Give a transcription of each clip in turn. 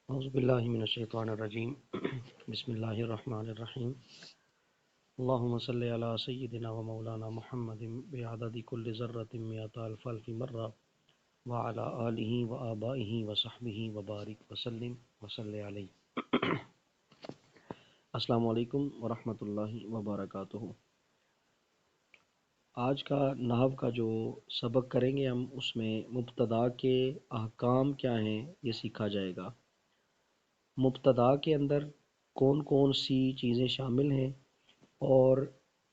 اعوذ باللہ من الشیطان الرجیم بسم اللہ الرحمن الرحیم اللہم صلی علی سیدنا و مولانا محمد بعدد کل ذرۃ مئۃ الف الف مرہ وعلی آلہ و آبائہ و صحبہ وبارک وسلم وصلی علیہ۔ السلام علیکم ورحمۃ اللہ وبرکاتہ۔ آج کا نحو کا جو سبق کریں گے ہم، اس میں مبتدا کے احکام کیا ہیں یہ سیکھا جائے گا۔ مبتدا کے اندر کون کون سی چیزیں شامل ہیں اور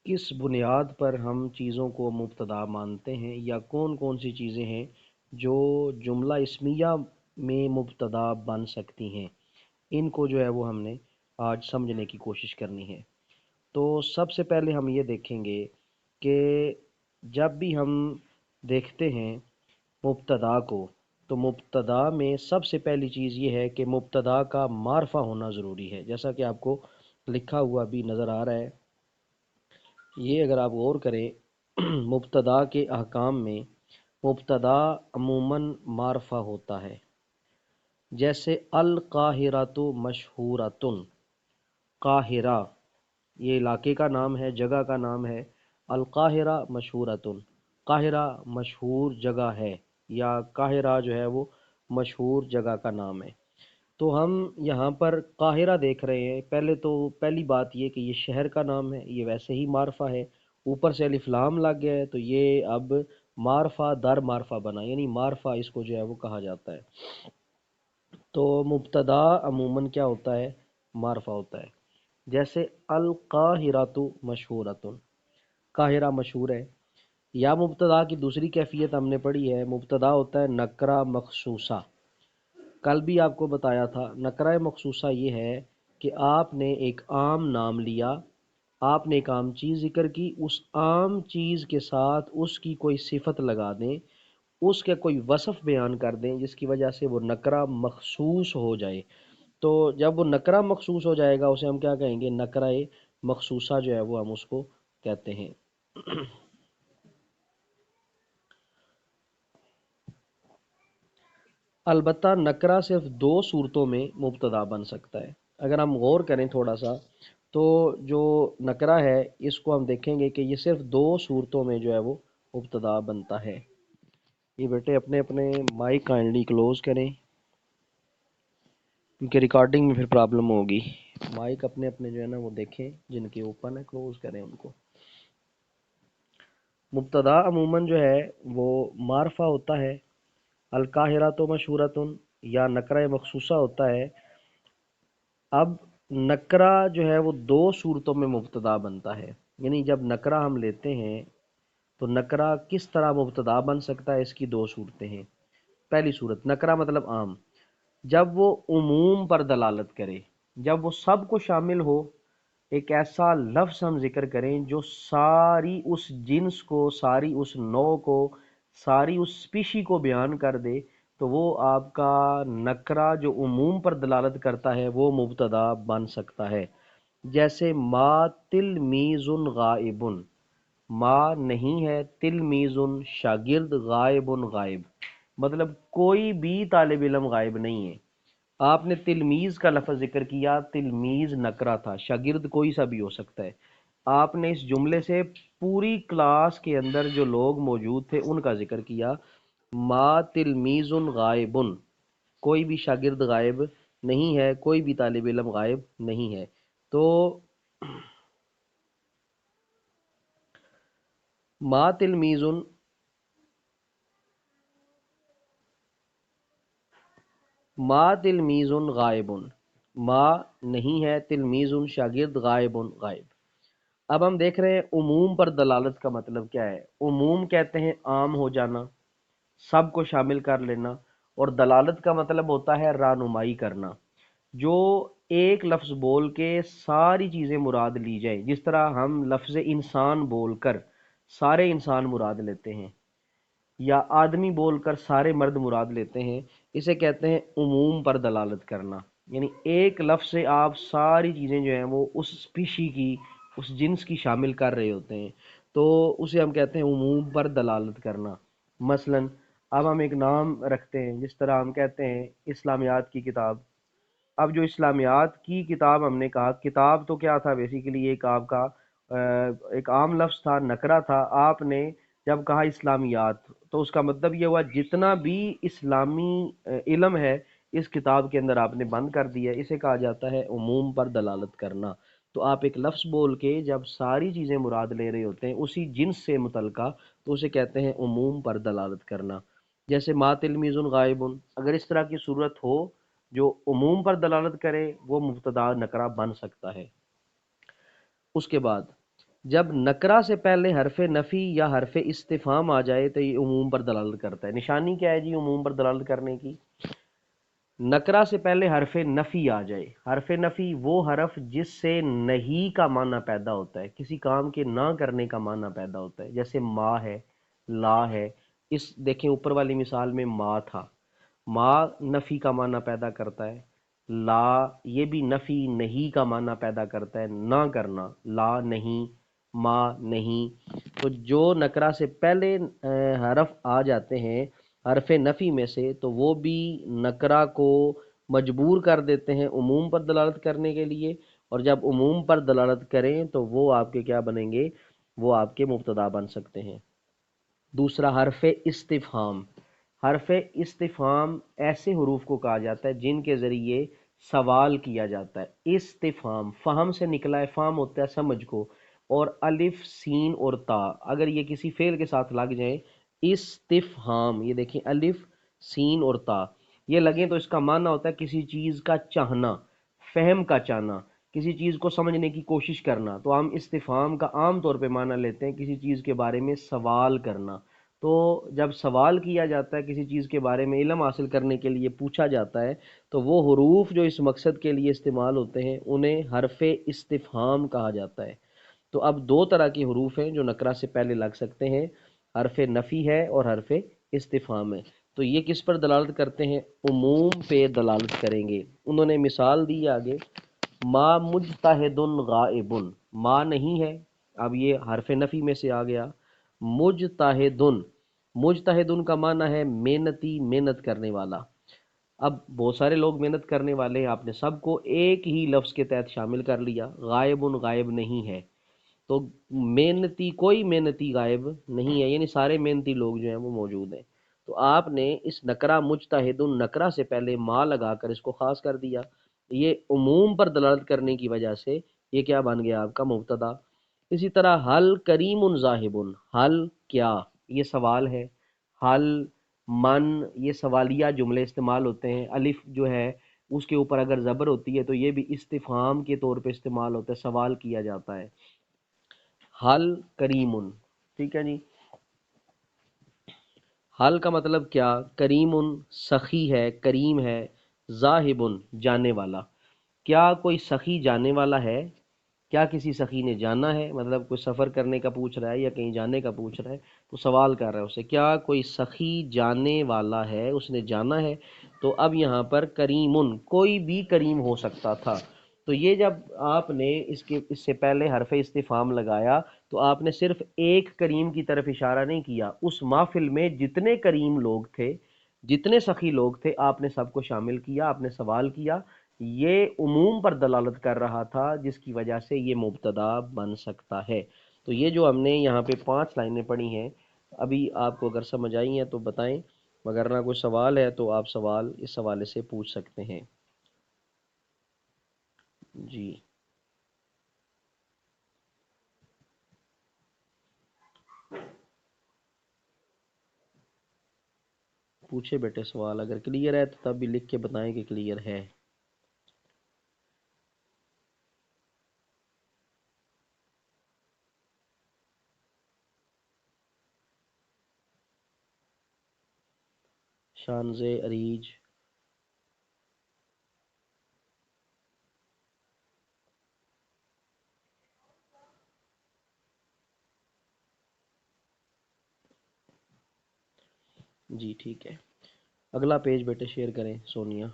کس بنیاد پر ہم چیزوں کو مبتدا مانتے ہیں، یا کون کون سی چیزیں ہیں جو جملہ اسمیہ میں مبتدا بن سکتی ہیں، ان کو جو ہے وہ ہم نے آج سمجھنے کی کوشش کرنی ہے۔ تو سب سے پہلے ہم یہ دیکھیں گے کہ جب بھی ہم دیکھتے ہیں مبتدا کو، تو مبتدا میں سب سے پہلی چیز یہ ہے کہ مبتدا کا معرفہ ہونا ضروری ہے، جیسا کہ آپ کو لکھا ہوا بھی نظر آ رہا ہے۔ یہ اگر آپ غور کریں مبتدا کے احکام میں مبتدا عموماً معرفہ ہوتا ہے، جیسے القاہرۃ مشہورۃ، قاہرہ یہ علاقے کا نام ہے، جگہ کا نام ہے۔ القاہرہ مشہورۃ، قاہرہ مشہور جگہ ہے، یا قاہرہ جو ہے وہ مشہور جگہ کا نام ہے۔ تو ہم یہاں پر قاہرہ دیکھ رہے ہیں، پہلی بات یہ کہ یہ شہر کا نام ہے، یہ ویسے ہی معرفہ ہے، اوپر سے الف لام لگ گیا ہے تو یہ اب معرفہ در معرفہ بنا، یعنی معرفہ اس کو جو ہے وہ کہا جاتا ہے۔ تو مبتدا عموماً کیا ہوتا ہے؟ معرفہ ہوتا ہے۔ جیسے القاہرۃ مشہورۃ، قاہرہ مشہور ہے۔ یا مبتدا کی دوسری کیفیت ہم نے پڑھی ہے، مبتدا ہوتا ہے نکرہ مخصوصہ۔ کل بھی آپ کو بتایا تھا، نکرہ مخصوصہ یہ ہے کہ آپ نے ایک عام نام لیا، آپ نے ایک عام چیز ذکر کی، اس عام چیز کے ساتھ اس کی کوئی صفت لگا دیں، اس کے کوئی وصف بیان کر دیں جس کی وجہ سے وہ نکرہ مخصوص ہو جائے۔ تو جب وہ نکرہ مخصوص ہو جائے گا اسے ہم کیا کہیں گے؟ نکرہ مخصوصہ جو ہے وہ ہم اس کو کہتے ہیں۔ البتہ نکرہ صرف دو صورتوں میں مبتدا بن سکتا ہے۔ اگر ہم غور کریں تھوڑا سا تو جو نکرہ ہے اس کو ہم دیکھیں گے کہ یہ صرف دو صورتوں میں جو ہے وہ مبتدا بنتا ہے۔ یہ بیٹے اپنے اپنے مائک کائنڈلی کلوز کریں کیونکہ ریکارڈنگ میں پھر پرابلم ہوگی۔ مائک اپنے اپنے جو ہے نا وہ دیکھیں، جن کے اوپن ہے کلوز کریں ان کو۔ مبتدا عموماً جو ہے وہ معرفہ ہوتا ہے، القاہرہ تو مشہورتن، یا نکرہ مخصوصہ ہوتا ہے۔ اب نکرہ جو ہے وہ دو صورتوں میں مبتدا بنتا ہے، یعنی جب نکرہ ہم لیتے ہیں تو نکرہ کس طرح مبتدا بن سکتا ہے، اس کی دو صورتیں ہیں۔ پہلی صورت، نکرہ مطلب عام، جب وہ عموم پر دلالت کرے، جب وہ سب کو شامل ہو، ایک ایسا لفظ ہم ذکر کریں جو ساری اس جنس کو، ساری اس نوع کو، ساری اس اسپیشی کو بیان کر دے، تو وہ آپ کا نکرہ جو عموم پر دلالت کرتا ہے وہ مبتدا بن سکتا ہے۔ جیسے ما تلمیذ غائب، ما نہیں ہے، تلمیذ شاگرد، غائب غائب، مطلب کوئی بھی طالب علم غائب نہیں ہے۔ آپ نے تلمیذ کا لفظ ذکر کیا، تلمیذ نکرہ تھا، شاگرد کوئی سا بھی ہو سکتا ہے۔ آپ نے اس جملے سے پوری کلاس کے اندر جو لوگ موجود تھے ان کا ذکر کیا۔ ما تلمیذ غائب، کوئی بھی شاگرد غائب نہیں ہے، کوئی بھی طالب علم غائب نہیں ہے۔ تو ما تلمیذ، ما تلمیذ غائب، ما نہیں ہے، تلمیذ شاگرد، غائب غائب۔ اب ہم دیکھ رہے ہیں عموم پر دلالت کا مطلب کیا ہے۔ عموم کہتے ہیں عام ہو جانا، سب کو شامل کر لینا، اور دلالت کا مطلب ہوتا ہے رہنمائی کرنا، جو ایک لفظ بول کے ساری چیزیں مراد لی جائیں۔ جس طرح ہم لفظ انسان بول کر سارے انسان مراد لیتے ہیں، یا آدمی بول کر سارے مرد مراد لیتے ہیں، اسے کہتے ہیں عموم پر دلالت کرنا۔ یعنی ایک لفظ سے آپ ساری چیزیں جو ہیں وہ اس اسپیشی کی، اس جنس کی شامل کر رہے ہوتے ہیں، تو اسے ہم کہتے ہیں عموم پر دلالت کرنا۔ مثلا اب ہم ایک نام رکھتے ہیں، جس طرح ہم کہتے ہیں اسلامیات کی کتاب، اب جو اسلامیات کی کتاب ہم نے کہا، کتاب تو کیا تھا بیسیکلی ایک آپ کا ایک عام لفظ تھا، نکرہ تھا. آپ نے جب کہا اسلامیات تو اس کا مطلب یہ ہوا جتنا بھی اسلامی علم ہے اس کتاب کے اندر آپ نے بند کر دیا. اسے کہا جاتا ہے عموم پر دلالت کرنا. تو آپ ایک لفظ بول کے جب ساری چیزیں مراد لے رہے ہوتے ہیں اسی جنس سے متعلقہ، تو اسے کہتے ہیں عموم پر دلالت کرنا. جیسے ما تلمیذ غائب، اگر اس طرح کی صورت ہو جو عموم پر دلالت کرے وہ مبتدا نکرہ بن سکتا ہے. اس کے بعد جب نکرہ سے پہلے حرف نفی یا حرف استفہام آ جائے تو یہ عموم پر دلالت کرتا ہے. نشانی کیا ہے جی عموم پر دلالت کرنے کی؟ نکرہ سے پہلے حرف نفی آ جائے. حرف نفی وہ حرف جس سے نہیں کا معنی پیدا ہوتا ہے، کسی کام کے نہ کرنے کا معنی پیدا ہوتا ہے. جیسے ما ہے، لا ہے. اس دیکھیں اوپر والی مثال میں ما تھا، ما نفی کا معنی پیدا کرتا ہے. لا یہ بھی نفی نہیں کا معنی پیدا کرتا ہے، نہ کرنا. لا نہیں، ما نہیں. تو جو نکرہ سے پہلے حرف آ جاتے ہیں حرف نفی میں سے تو وہ بھی نکرہ کو مجبور کر دیتے ہیں عموم پر دلالت کرنے کے لیے، اور جب عموم پر دلالت کریں تو وہ آپ کے کیا بنیں گے؟ وہ آپ کے مبتدا بن سکتے ہیں. دوسرا حرف استفہام. حرف استفہام ایسے حروف کو کہا جاتا ہے جن کے ذریعے سوال کیا جاتا ہے. استفہام فہم سے نکلا ہے، فہم ہوتا ہے سمجھ کو، اور الف سین اور تا اگر یہ کسی فعل کے ساتھ لگ جائیں استفہام، یہ دیکھیں الف سین اور تا یہ لگیں تو اس کا معنی ہوتا ہے کسی چیز کا چاہنا، فہم کا چاہنا، کسی چیز کو سمجھنے کی کوشش کرنا. تو ہم استفہام کا عام طور پہ معنی لیتے ہیں کسی چیز کے بارے میں سوال کرنا. تو جب سوال کیا جاتا ہے کسی چیز کے بارے میں، علم حاصل کرنے کے لیے پوچھا جاتا ہے، تو وہ حروف جو اس مقصد کے لیے استعمال ہوتے ہیں انہیں حرف استفہام کہا جاتا ہے. تو اب دو طرح کے حروف ہیں جو نکرہ سے پہلے لگ سکتے ہیں، حرف نفی ہے اور حرف استفہام ہے. تو یہ کس پر دلالت کرتے ہیں؟ عموم پہ دلالت کریں گے. انہوں نے مثال دی آگے، ما مجتہد غائب، ما نہیں ہے، اب یہ حرف نفی میں سے آ گیا. مجتہد، مجتہد کا معنی ہے محنتی، محنت کرنے والا. اب بہت سارے لوگ محنت کرنے والے ہیں، آپ نے سب کو ایک ہی لفظ کے تحت شامل کر لیا. غائب، غائب نہیں ہے. تو محنتی، کوئی محنتی غائب نہیں ہے، یعنی سارے محنتی لوگ جو ہیں وہ موجود ہیں. تو آپ نے اس نکرہ مجتہد نکرہ سے پہلے ما لگا کر اس کو خاص کر دیا. یہ عموم پر دلالت کرنے کی وجہ سے یہ کیا بن گیا؟ آپ کا مبتدا. اسی طرح حل کریم ذاہب، حل کیا یہ سوال ہے، حل من یہ سوالیہ جملے استعمال ہوتے ہیں. الف جو ہے اس کے اوپر اگر زبر ہوتی ہے تو یہ بھی استفہام کے طور پہ استعمال ہوتا ہے، سوال کیا جاتا ہے. حل کریم، ٹھیک ہے جی. حل کا مطلب کیا؟ کریم سخی ہے، کریم ہے. ذاہب جانے والا، کیا کوئی سخی جانے والا ہے؟ کیا کسی سخی نے جانا ہے؟ مطلب کوئی سفر کرنے کا پوچھ رہا ہے یا کہیں جانے کا پوچھ رہا ہے تو سوال کر رہا ہے اسے، کیا کوئی سخی جانے والا ہے، اس نے جانا ہے. تو اب یہاں پر کریم، کوئی بھی کریم ہو سکتا تھا. تو یہ جب آپ نے اس سے پہلے حرف استفہام لگایا تو آپ نے صرف ایک کریم کی طرف اشارہ نہیں کیا، اس محفل میں جتنے کریم لوگ تھے، جتنے سخی لوگ تھے، آپ نے سب کو شامل کیا، آپ نے سوال کیا. یہ عموم پر دلالت کر رہا تھا جس کی وجہ سے یہ مبتدا بن سکتا ہے. تو یہ جو ہم نے یہاں پہ 5 لائنیں پڑھی ہیں ابھی آپ کو اگر سمجھ آئی ہیں تو بتائیں، مگر نہ کوئی سوال ہے تو آپ سوال اس حوالے سے پوچھ سکتے ہیں. جی پوچھے بیٹے سوال، اگر کلیئر ہے تو تب بھی لکھ کے بتائیں کہ کلیئر ہے. شانز عریج، جی ٹھیک ہے. اگلا پیج بیٹے شیئر کریں سونیا.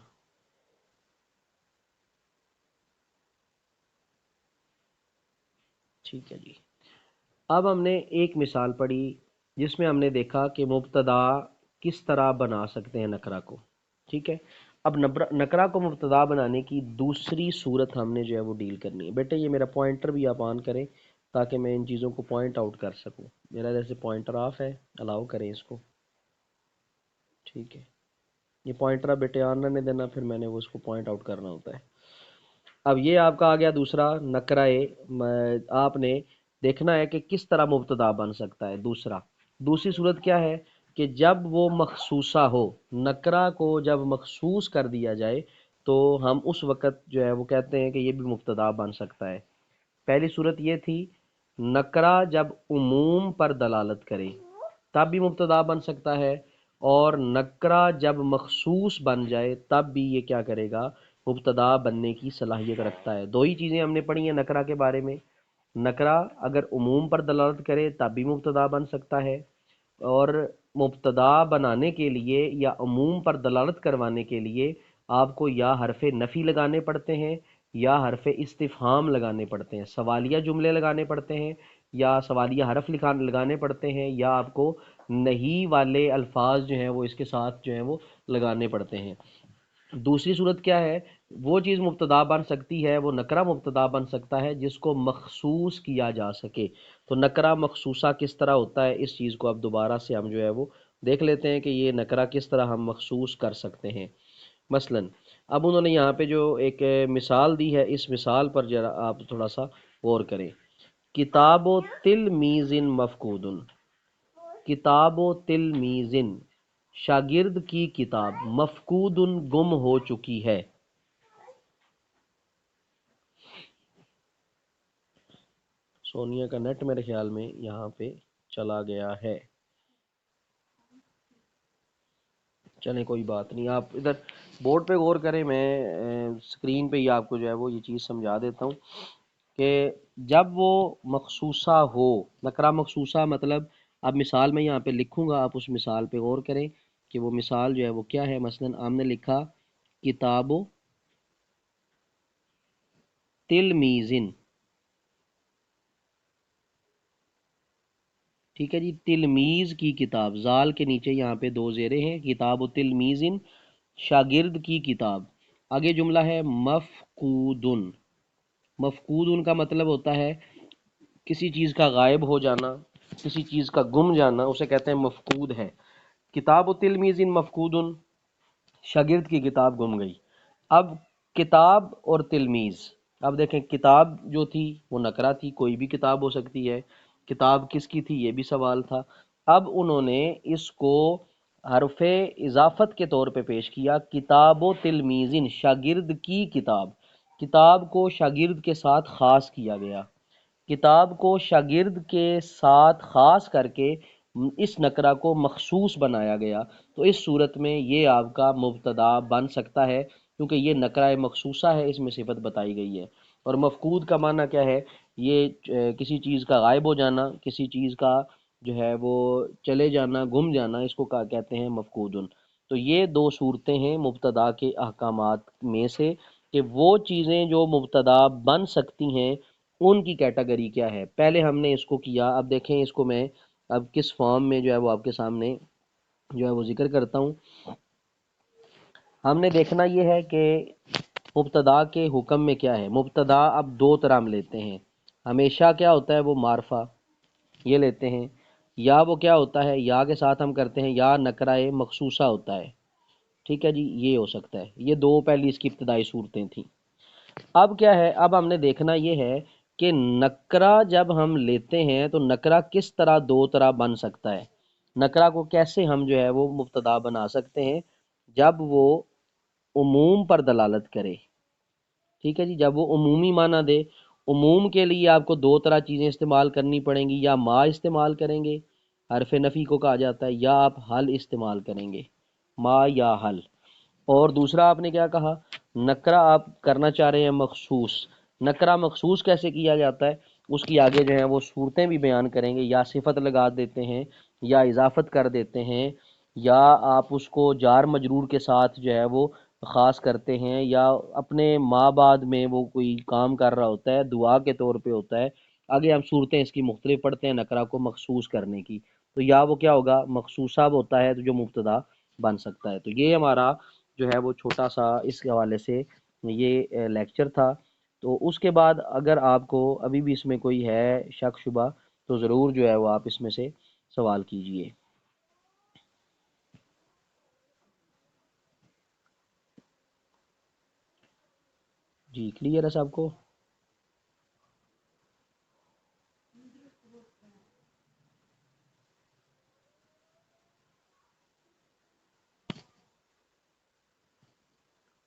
ٹھیک ہے جی. اب ہم نے ایک مثال پڑھی جس میں ہم نے دیکھا کہ مبتدا کس طرح بنا سکتے ہیں نکرہ کو. ٹھیک ہے. اب نکرہ کو مبتدا بنانے کی دوسری صورت ہم نے جو ہے وہ ڈیل کرنی ہے. بیٹے یہ میرا پوائنٹر بھی آپ آن کریں تاکہ میں ان چیزوں کو پوائنٹ آؤٹ کر سکوں. میرا جیسے پوائنٹر آف ہے، الاؤ کریں اس کو. ٹھیک ہے، یہ پوائنٹر آپ بیٹے آن رہنے دینا، پھر میں نے وہ اس کو پوائنٹ آؤٹ کرنا ہوتا ہے. اب یہ آپ کا آ گیا دوسرا نکرہ. آپ نے دیکھنا ہے کہ کس طرح مبتدا بن سکتا ہے. دوسری صورت کیا ہے کہ جب وہ مخصوصہ ہو، نکرہ کو جب مخصوص کر دیا جائے تو ہم اس وقت جو ہے وہ کہتے ہیں کہ یہ بھی مبتدا بن سکتا ہے. پہلی صورت یہ تھی نکرہ جب عموم پر دلالت کرے تب بھی مبتدا بن سکتا ہے، اور نکرہ جب مخصوص بن جائے تب بھی یہ کیا کرے گا، مبتدا بننے کی صلاحیت رکھتا ہے. دو ہی چیزیں ہم نے پڑھی ہیں نکرہ کے بارے میں. نکرہ اگر عموم پر دلالت کرے تب بھی مبتدا بن سکتا ہے، اور مبتدا بنانے کے لیے یا عموم پر دلالت کروانے کے لیے آپ کو یا حرف نفی لگانے پڑتے ہیں یا حرف استفہام لگانے پڑتے ہیں، سوالیہ جملے لگانے پڑتے ہیں یا سوالیہ حرف لگانے پڑتے ہیں، یا آپ کو نہیں والے الفاظ جو ہیں وہ اس کے ساتھ جو ہیں وہ لگانے پڑتے ہیں. دوسری صورت کیا ہے، وہ چیز مبتدا بن سکتی ہے، وہ نکرہ مبتدا بن سکتا ہے جس کو مخصوص کیا جا سکے. تو نکرہ مخصوصہ کس طرح ہوتا ہے، اس چیز کو اب دوبارہ سے ہم جو ہے وہ دیکھ لیتے ہیں کہ یہ نکرہ کس طرح ہم مخصوص کر سکتے ہیں. مثلا اب انہوں نے یہاں پہ جو ایک مثال دی ہے، اس مثال پر ذرا آپ تھوڑا سا غور کریں. کتاب و تلمیذ مفقود، کتاب و تلمیذ شاگرد کی کتاب، مفقود گم ہو چکی ہے. سونیا کا نیٹ میرے خیال میں یہاں پہ چلا گیا ہے. چلیں کوئی بات نہیں، آپ ادھر بورڈ پہ غور کریں، میں اسکرین پہ ہی آپ کو جو ہے وہ یہ چیز سمجھا دیتا ہوں کہ جب وہ مخصوصہ ہو، نکرہ مخصوصہ مطلب اب مثال میں یہاں پہ لکھوں گا، آپ اس مثال پہ غور کریں کہ وہ مثال جو ہے وہ کیا ہے. مثلا ہم نے لکھا کتاب و تلمیذن، ٹھیک ہے جی، تلمیذ کی کتاب، زال کے نیچے یہاں پہ دو زیریں ہیں، کتاب و تلمیذن شاگرد کی کتاب. آگے جملہ ہے مفقودن. مفقودن کا مطلب ہوتا ہے کسی چیز کا غائب ہو جانا، کسی چیز کا گم جانا، اسے کہتے ہیں مفقود ہے. کتاب و تلمیذن مفقودن، شاگرد کی کتاب گم گئی. اب کتاب اور تلمیذ، اب دیکھیں کتاب جو تھی وہ نکرہ تھی، کوئی بھی کتاب ہو سکتی ہے. کتاب کس کی تھی یہ بھی سوال تھا. اب انہوں نے اس کو حرف اضافت کے طور پہ پیش کیا، کتاب و تلمیذن شاگرد کی کتاب. کتاب کو شاگرد کے ساتھ خاص کیا گیا، کتاب کو شاگرد کے ساتھ خاص کر کے اس نکرہ کو مخصوص بنایا گیا. تو اس صورت میں یہ آپ کا مبتدا بن سکتا ہے کیونکہ یہ نکرہ مخصوصہ ہے، اس میں صفت بتائی گئی ہے. اور مفقود کا معنی کیا ہے، یہ کسی چیز کا غائب ہو جانا، کسی چیز کا جو ہے وہ چلے جانا، گم جانا، اس کو کہتے ہیں مفقودن. تو یہ دو صورتیں ہیں مبتدا کے احکامات میں سے کہ وہ چیزیں جو مبتدا بن سکتی ہیں ان کی کیٹیگری کیا ہے. پہلے ہم نے اس کو کیا، اب دیکھیں اس کو میں اب کس فارم میں جو ہے وہ آپ کے سامنے جو ہے وہ ذکر کرتا ہوں. ہم نے دیکھنا یہ ہے کہ مبتدا کے حکم میں کیا ہے. مبتدا اب دو طرح ہم لیتے ہیں، ہمیشہ کیا ہوتا ہے وہ معرفہ یہ لیتے ہیں، یا وہ کیا ہوتا ہے یا کے ساتھ ہم کرتے ہیں یا نکرہ مخصوصہ ہوتا ہے. ٹھیک ہے جی، یہ ہو سکتا ہے. یہ دو پہلی اس کی ابتدائی صورتیں تھیں. اب کیا ہے، اب ہم نے دیکھنا یہ ہے کہ نکرہ جب ہم لیتے ہیں تو نکرہ کس طرح دو طرح بن سکتا ہے. نکرہ کو کیسے ہم جو ہے وہ مبتدا بنا سکتے ہیں، جب وہ عموم پر دلالت کرے. ٹھیک ہے جی، جب وہ عمومی معنی دے. عموم کے لیے آپ کو دو طرح چیزیں استعمال کرنی پڑیں گی، یا ما استعمال کریں گے، حرف نفی کو کہا جاتا ہے، یا آپ حل استعمال کریں گے، ما یا حل. اور دوسرا آپ نے کیا کہا، نکرہ آپ کرنا چاہ رہے ہیں مخصوص. نکرہ مخصوص کیسے کیا جاتا ہے، اس کی آگے جو ہیں وہ صورتیں بھی بیان کریں گے. یا صفت لگا دیتے ہیں، یا اضافت کر دیتے ہیں، یا آپ اس کو جار مجرور کے ساتھ جو ہے وہ خاص کرتے ہیں، یا اپنے ماں بعد میں وہ کوئی کام کر رہا ہوتا ہے، دعا کے طور پہ ہوتا ہے. آگے ہم صورتیں اس کی مختلف پڑھتے ہیں نکرہ کو مخصوص کرنے کی. تو یا وہ کیا ہوگا، مخصوصہ ہوتا ہے تو جو مبتدا بن سکتا ہے. تو یہ ہمارا جو ہے وہ چھوٹا سا اس حوالے سے یہ لیکچر تھا۔ تو اس کے بعد اگر آپ کو ابھی بھی اس میں کوئی ہے شک شبہ تو ضرور جو ہے وہ آپ اس میں سے سوال کیجئے۔ جی کلیئر ہے سب کو؟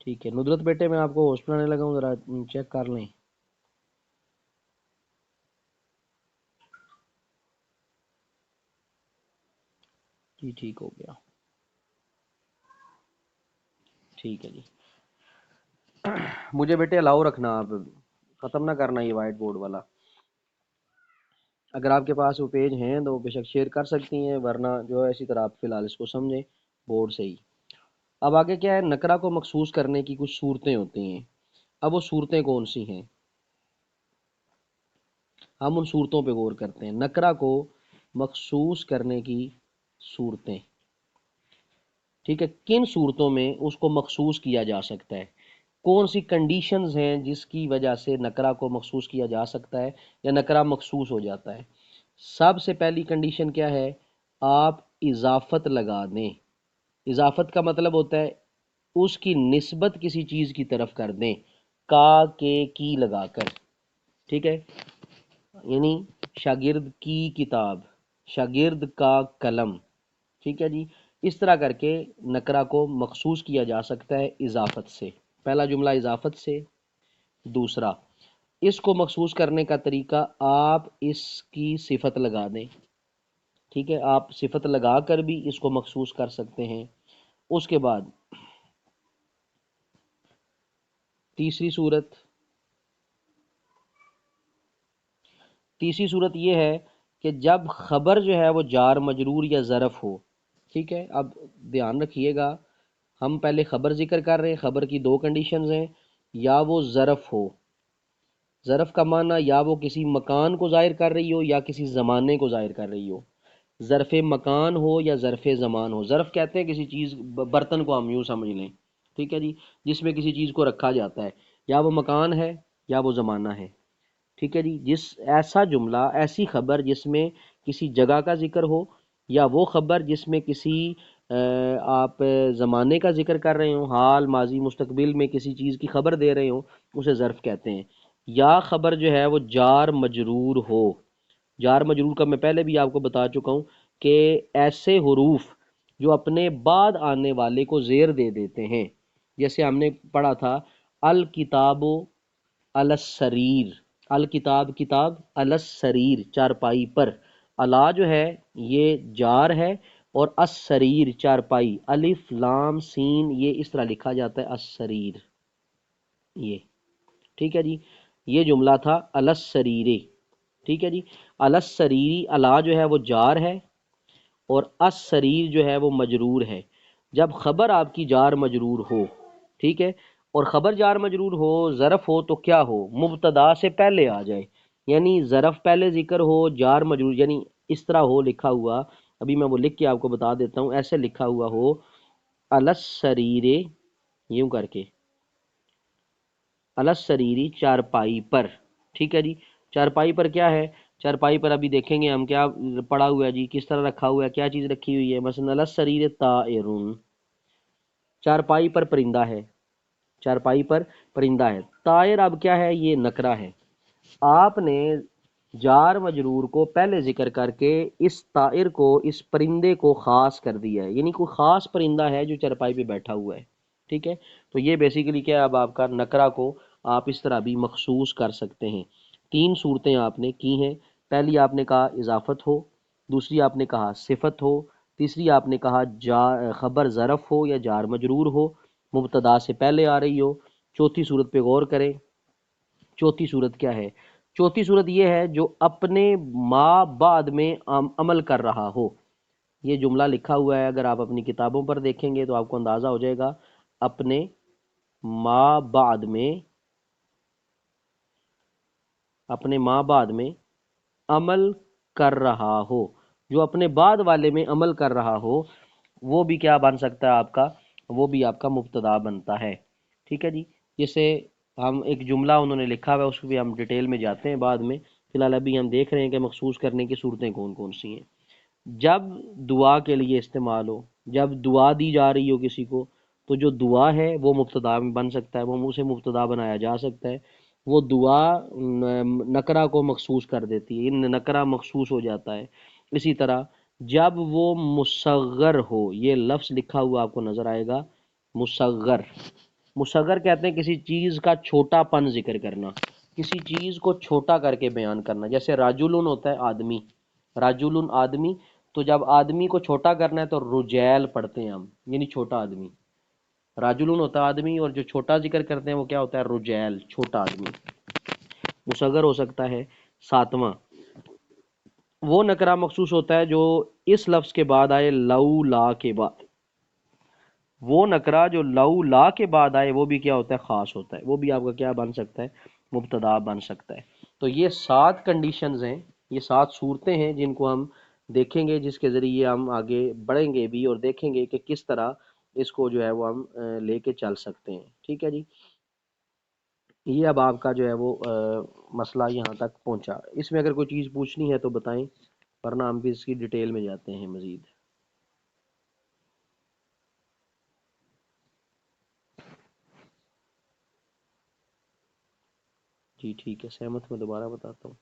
ٹھیک ہے ندرت بیٹے، میں آپ کو ہاسپٹل آنے لگا ہوں، ذرا چیک کر لیں۔ جی ٹھیک ہو گیا، ٹھیک ہے جی۔ مجھے بیٹے الاؤ رکھنا، آپ ختم نہ کرنا یہ وائٹ بورڈ والا۔ اگر آپ کے پاس وہ پیج ہیں تو بے شک شیئر کر سکتی ہیں، ورنہ جو ہے اسی طرح آپ فی الحال اس کو سمجھیں بورڈ سے ہی۔ اب آگے کیا ہے، نکرہ کو مخصوص کرنے کی کچھ صورتیں ہوتی ہیں۔ اب وہ صورتیں کون سی ہیں، ہم ان صورتوں پہ غور کرتے ہیں۔ نکرہ کو مخصوص کرنے کی صورتیں، ٹھیک ہے، کن صورتوں میں اس کو مخصوص کیا جا سکتا ہے، کون سی کنڈیشنز ہیں جس کی وجہ سے نکرہ کو مخصوص کیا جا سکتا ہے یا نکرہ مخصوص ہو جاتا ہے۔ سب سے پہلی کنڈیشن کیا ہے، آپ اضافت لگا دیں۔ اضافت کا مطلب ہوتا ہے اس کی نسبت کسی چیز کی طرف کر دیں، کا کے کی لگا کر، ٹھیک ہے، یعنی شاگرد کی کتاب، شاگرد کا قلم، ٹھیک ہے جی۔ اس طرح کر کے نکرہ کو مخصوص کیا جا سکتا ہے اضافت سے۔ پہلا جملہ اضافت سے۔ دوسرا، اس کو مخصوص کرنے کا طریقہ، آپ اس کی صفت لگا دیں، ٹھیک ہے، آپ صفت لگا کر بھی اس کو مخصوص کر سکتے ہیں۔ اس کے بعد تیسری صورت یہ ہے کہ جب خبر جو ہے وہ جار مجرور یا ظرف ہو، ٹھیک ہے۔ اب دھیان رکھیے گا، ہم پہلے خبر ذکر کر رہے ہیں، خبر کی دو کنڈیشنز ہیں، یا وہ ظرف ہو، ظرف کا معنی یا وہ کسی مکان کو ظاہر کر رہی ہو یا کسی زمانے کو ظاہر کر رہی ہو، ظرف مکان ہو یا ظرف زمان ہو۔ ظرف کہتے ہیں کسی چیز، برتن کو ہم یوں سمجھ لیں، ٹھیک ہے جی، جس میں کسی چیز کو رکھا جاتا ہے، یا وہ مکان ہے یا وہ زمانہ ہے، ٹھیک ہے جی۔ جس ایسا جملہ، ایسی خبر جس میں کسی جگہ کا ذکر ہو، یا وہ خبر جس میں کسی آپ زمانے کا ذکر کر رہے ہوں، حال ماضی مستقبل میں کسی چیز کی خبر دے رہے ہوں، اسے ظرف کہتے ہیں۔ یا خبر جو ہے وہ جار مجرور ہو۔ جار مجرور کا میں پہلے بھی آپ کو بتا چکا ہوں کہ ایسے حروف جو اپنے بعد آنے والے کو زیر دے دیتے ہیں، جیسے ہم نے پڑھا تھا الکتاب علی السریر، الکتاب کتاب، علی السریر چارپائی پر، الا جو ہے یہ جار ہے، اور السریر چارپائی، الف لام سین یہ اس طرح لکھا جاتا ہے السریر، یہ ٹھیک ہے جی۔ یہ جملہ تھا علی السریر، ٹھیک ہے جی۔ علی السریری، الا جو ہے وہ جار ہے اور السریر جو ہے وہ مجرور ہے۔ جب خبر آپ کی جار مجرور ہو، ٹھیک ہے، اور خبر جار مجرور ہو، ظرف ہو، تو کیا ہو، مبتدا سے پہلے آ جائے، یعنی ظرف پہلے ذکر ہو، جار مجرور، یعنی اس طرح ہو لکھا ہوا، ابھی میں وہ لکھ کے آپ کو بتا دیتا ہوں، ایسے لکھا ہوا ہو علی السریر، یوں کر کے، علی السریری چارپائی پر، ٹھیک ہے جی۔ چارپائی پر کیا ہے، چارپائی پر ابھی دیکھیں گے ہم کیا پڑا ہوا ہے جی، کس طرح رکھا ہوا ہے، کیا چیز رکھی ہوئی ہے، مثلا علی السریر طائرون، چارپائی پر پرندہ ہے، چارپائی پر پرندہ ہے۔ طائر اب کیا ہے، یہ نکرہ ہے، آپ نے جار مجرور کو پہلے ذکر کر کے اس طائر کو، اس پرندے کو خاص کر دیا ہے، یعنی کوئی خاص پرندہ ہے جو چارپائی پہ بیٹھا ہوا ہے، ٹھیک ہے۔ تو یہ بیسیکلی کیا ہے، اب آپ کا نکرہ کو آپ اس طرح بھی مخصوص کر سکتے ہیں۔ تین صورتیں آپ نے کی ہیں، پہلی آپ نے کہا اضافت ہو، دوسری آپ نے کہا صفت ہو، تیسری آپ نے کہا خبر ظرف ہو یا جار مجرور ہو، مبتدا سے پہلے آ رہی ہو۔ چوتھی صورت پہ غور کریں، چوتھی صورت کیا ہے، چوتھی صورت یہ ہے جو اپنے ما بعد میں عمل کر رہا ہو۔ یہ جملہ لکھا ہوا ہے، اگر آپ اپنی کتابوں پر دیکھیں گے تو آپ کو اندازہ ہو جائے گا، اپنے ما بعد میں، اپنے ما بعد میں عمل کر رہا ہو، جو اپنے بعد والے میں عمل کر رہا ہو، وہ بھی کیا بن سکتا ہے آپ کا وہ بھی آپ کا مبتدا بنتا ہے، ٹھیک ہے جی۔ جیسے ہم ایک جملہ انہوں نے لکھا ہوا ہے، اس کو بھی ہم ڈیٹیل میں جاتے ہیں بعد میں، فی الحال ابھی ہم دیکھ رہے ہیں کہ مخصوص کرنے کی صورتیں کون کون سی ہیں۔ جب دعا کے لیے استعمال ہو، جب دعا دی جا رہی ہو کسی کو، تو جو دعا ہے وہ مبتدا میں بن سکتا ہے، وہ منہ سے مبتدا بنایا جا سکتا ہے۔ وہ دعا نکرہ کو مخصوص کر دیتی ہے، ان نکرہ مخصوص ہو جاتا ہے۔ اسی طرح جب وہ مصغر ہو، یہ لفظ لکھا ہوا آپ کو نظر آئے گا، مصغر۔ مصغر کہتے ہیں کسی چیز کا چھوٹا پن ذکر کرنا، کسی چیز کو چھوٹا کر کے بیان کرنا۔ جیسے راجلن ہوتا ہے آدمی، راجلن آدمی، تو جب آدمی کو چھوٹا کرنا ہے تو رجیل پڑھتے ہیں ہم، یعنی چھوٹا آدمی۔ راجلن ہوتا ہے آدمی، اور جو چھوٹا ذکر کرتے ہیں وہ کیا ہوتا ہے؟ رجیل، چھوٹا آدمی۔ مصغر ہو سکتا ہے۔ ساتواں، وہ نکرہ مخصوص ہوتا ہے جو اس لفظ کے بعد آئے لولا کے بعد۔ وہ نکرہ جو لولا کے بعد آئے وہ بھی کیا ہوتا ہے؟ خاص ہوتا ہے، وہ بھی آپ کا کیا بن سکتا ہے؟ مبتدا بن سکتا ہے۔ تو یہ 7 کنڈیشنز ہیں، یہ 7 صورتیں ہیں جن کو ہم دیکھیں گے، جس کے ذریعے ہم آگے بڑھیں گے بھی اور دیکھیں گے کہ کس طرح اس کو جو ہے وہ ہم لے کے چل سکتے ہیں، ٹھیک ہے جی۔ یہ اب آپ کا جو ہے وہ مسئلہ یہاں تک پہنچا۔ اس میں اگر کوئی چیز پوچھنی ہے تو بتائیں، ورنہ ہم بھی اس کی ڈیٹیل میں جاتے ہیں مزید۔ جی ٹھیک ہے، سہمت میں دوبارہ بتاتا ہوں۔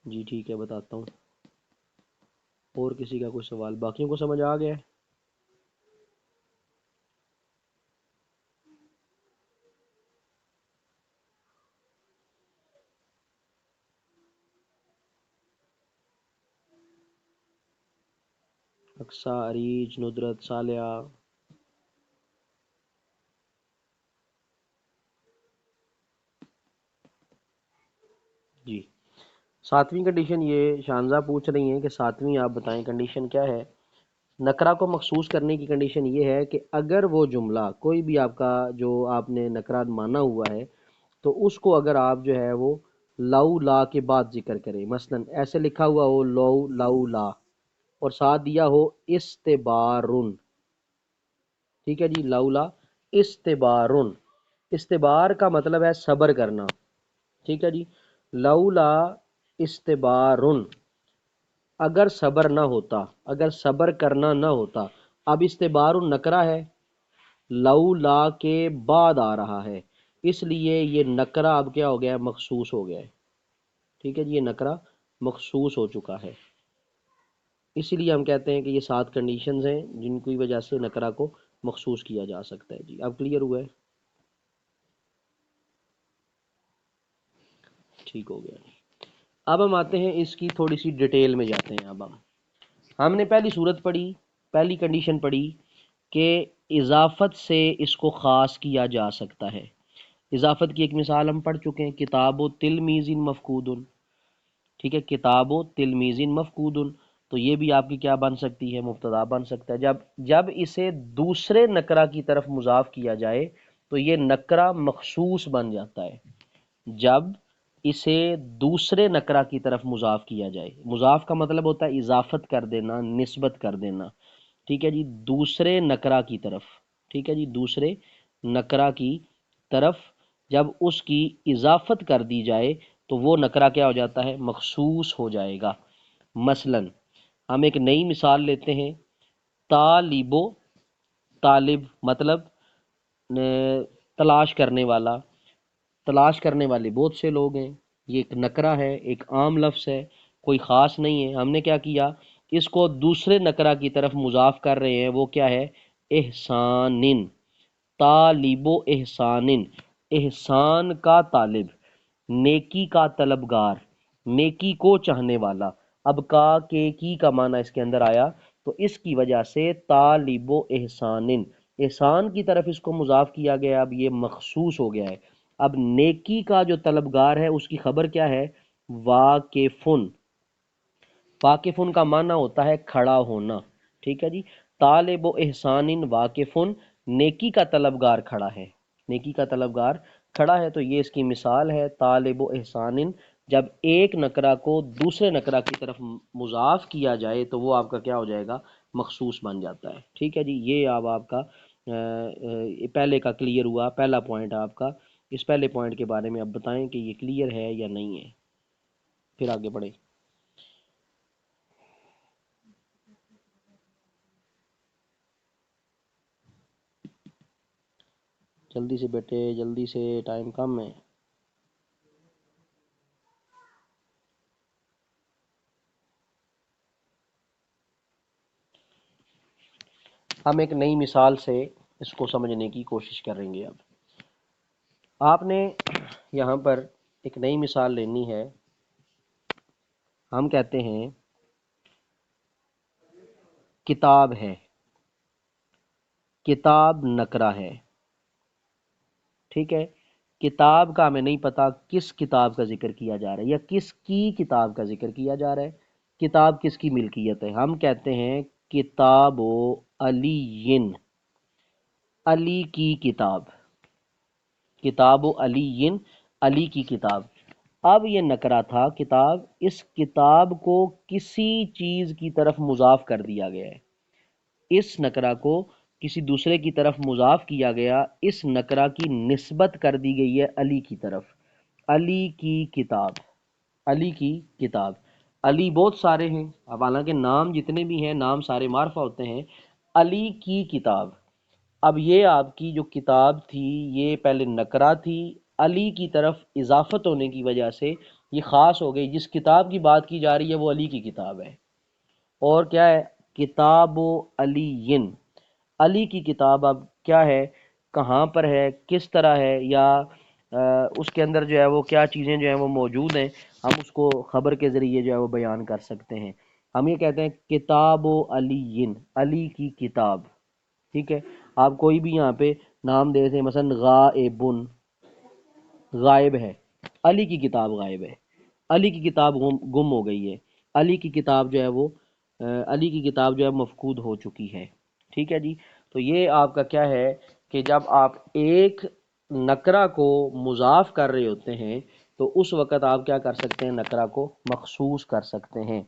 جی ٹھیک ہے، بتاتا ہوں۔ اور کسی کا کوئی سوال؟ باقیوں کو سمجھ آ گیا ہے؟ اقصا، عریج، ندرت، صالحہ۔ جی 7ویں کنڈیشن یہ شانزہ پوچھ رہی ہیں کہ 7ویں آپ بتائیں کنڈیشن کیا ہے؟ نکرہ کو مخصوص کرنے کی کنڈیشن یہ ہے کہ اگر وہ جملہ کوئی بھی آپ کا جو آپ نے نکرہ مانا ہوا ہے، تو اس کو اگر آپ جو ہے وہ لو لا کے بعد ذکر کریں، مثلا ایسے لکھا ہوا ہو لو لا، اور ساتھ دیا ہو استبارن، ٹھیک ہے جی، لولا استبارن۔ استبار کا مطلب ہے صبر کرنا، ٹھیک ہے جی۔ لولا استبارن، اگر صبر نہ ہوتا، اگر صبر کرنا نہ ہوتا۔ اب استبار نکرہ ہے، لولا کے بعد آ رہا ہے، اس لیے یہ نکرہ اب کیا ہو گیا ہے؟ مخصوص ہو گیا ہے، ٹھیک ہے جی، یہ نکرہ مخصوص ہو چکا ہے۔ اسی لیے ہم کہتے ہیں کہ یہ 7 کنڈیشنز ہیں جن کی وجہ سے نکرہ کو مخصوص کیا جا سکتا ہے۔ جی اب کلیئر ہوا ہے؟ ٹھیک ہو گیا۔ اب ہم آتے ہیں اس کی تھوڑی سی ڈیٹیل میں جاتے ہیں۔ اب ہم نے پہلی صورت پڑھی، پہلی کنڈیشن پڑھی کہ اضافت سے اس کو خاص کیا جا سکتا ہے۔ اضافت کی ایک مثال ہم پڑھ چکے ہیں، کتاب و تلمیذ مفقود، ٹھیک ہے، کتاب و تلمیذ مفقود، تو یہ بھی آپ کی کیا بن سکتی ہے؟ مبتدا بن سکتا ہے۔ جب اسے دوسرے نکرہ کی طرف مضاف کیا جائے تو یہ نکرہ مخصوص بن جاتا ہے۔ جب اسے دوسرے نکرہ کی طرف مضاف کیا جائے، مضاف کا مطلب ہوتا ہے اضافت کر دینا، نسبت کر دینا، ٹھیک ہے جی، دوسرے نکرہ کی طرف، ٹھیک ہے جی، دوسرے نکرہ کی طرف جب اس کی اضافت کر دی جائے تو وہ نکرہ کیا ہو جاتا ہے؟ مخصوص ہو جائے گا۔ مثلا ہم ایک نئی مثال لیتے ہیں، طالب، طالب مطلب تلاش کرنے والا، تلاش کرنے والے بہت سے لوگ ہیں، یہ ایک نکرہ ہے، ایک عام لفظ ہے، کوئی خاص نہیں ہے۔ ہم نے کیا کیا؟ اس کو دوسرے نکرہ کی طرف مضاف کر رہے ہیں، وہ کیا ہے؟ احسانن، طالب و احسانن، احسان کا طالب، نیکی کا طلبگار، نیکی کو چاہنے والا۔ اب کا کے کی کا معنی اس کے اندر آیا، تو اس کی وجہ سے طالب و احسانن، احسان کی طرف اس کو مضاف کیا گیا، اب یہ مخصوص ہو گیا ہے۔ اب نیکی کا جو طلبگار ہے اس کی خبر کیا ہے؟ واقفن، واقفن کا معنی ہوتا ہے کھڑا ہونا، ٹھیک ہے جی، طالب و احسان واقفن، نیکی کا طلبگار کھڑا ہے، نیکی کا طلبگار کھڑا ہے۔ تو یہ اس کی مثال ہے، طالب و احسان، جب ایک نکرہ کو دوسرے نکرہ کی طرف مضاف کیا جائے تو وہ آپ کا کیا ہو جائے گا؟ مخصوص بن جاتا ہے. ٹھیک ہے جی، یہ اب آپ کا پہلے کا کلیئر ہوا، پہلا پوائنٹ آپ کا. اس پہلے پوائنٹ کے بارے میں اب بتائیں کہ یہ کلیئر ہے یا نہیں ہے، پھر آگے بڑھیں. جلدی سے بیٹے، جلدی سے، ٹائم کم ہے. ہم ایک نئی مثال سے اس کو سمجھنے کی کوشش کریں گے. اب آپ نے یہاں پر ایک نئی مثال لینی ہے. ہم کہتے ہیں کتاب ہے، کتاب نکرہ ہے. ٹھیک ہے، کتاب کا ہمیں نہیں پتا کس کتاب کا ذکر کیا جا رہا ہے یا کس کی کتاب کا ذکر کیا جا رہا ہے، کتاب کس کی ملکیت ہے. ہم کہتے ہیں کتاب و علی، علی کی کتاب، کتاب و علی، علی کی کتاب. اب یہ نکرہ تھا کتاب، اس کتاب کو کسی چیز کی طرف مضاف کر دیا گیا ہے. اس نکرہ کو کسی دوسرے کی طرف مضاف کیا گیا، اس نکرہ کی نسبت کر دی گئی ہے علی کی طرف. علی کی کتاب، علی کی کتاب. علی بہت سارے ہیں، اب حالانکہ نام جتنے بھی ہیں نام سارے معرفہ ہوتے ہیں. علی کی کتاب. اب یہ آپ کی جو کتاب تھی یہ پہلے نکرہ تھی، علی کی طرف اضافت ہونے کی وجہ سے یہ خاص ہو گئی. جس کتاب کی بات کی جا رہی ہے وہ علی کی کتاب ہے. اور کیا ہے؟ کتاب و علی، علی کی کتاب. اب کیا ہے، کہاں پر ہے، کس طرح ہے، یا اس کے اندر جو ہے وہ کیا چیزیں جو ہیں وہ موجود ہیں، ہم اس کو خبر کے ذریعے جو ہے وہ بیان کر سکتے ہیں. ہم یہ کہتے ہیں کتاب و علی، علی کی کتاب. ٹھیک ہے، آپ کوئی بھی یہاں پہ نام دے دیں، مثلا غائبن، غائب ہے، علی کی کتاب غائب ہے، علی کی کتاب گم ہو گئی ہے، علی کی کتاب جو ہے وہ علی کی کتاب جو ہے مفقود ہو چکی ہے. ٹھیک ہے جی. تو یہ آپ کا کیا ہے کہ جب آپ ایک نکرہ کو مضاف کر رہے ہوتے ہیں تو اس وقت آپ کیا کر سکتے ہیں، نکرہ کو مخصوص کر سکتے ہیں.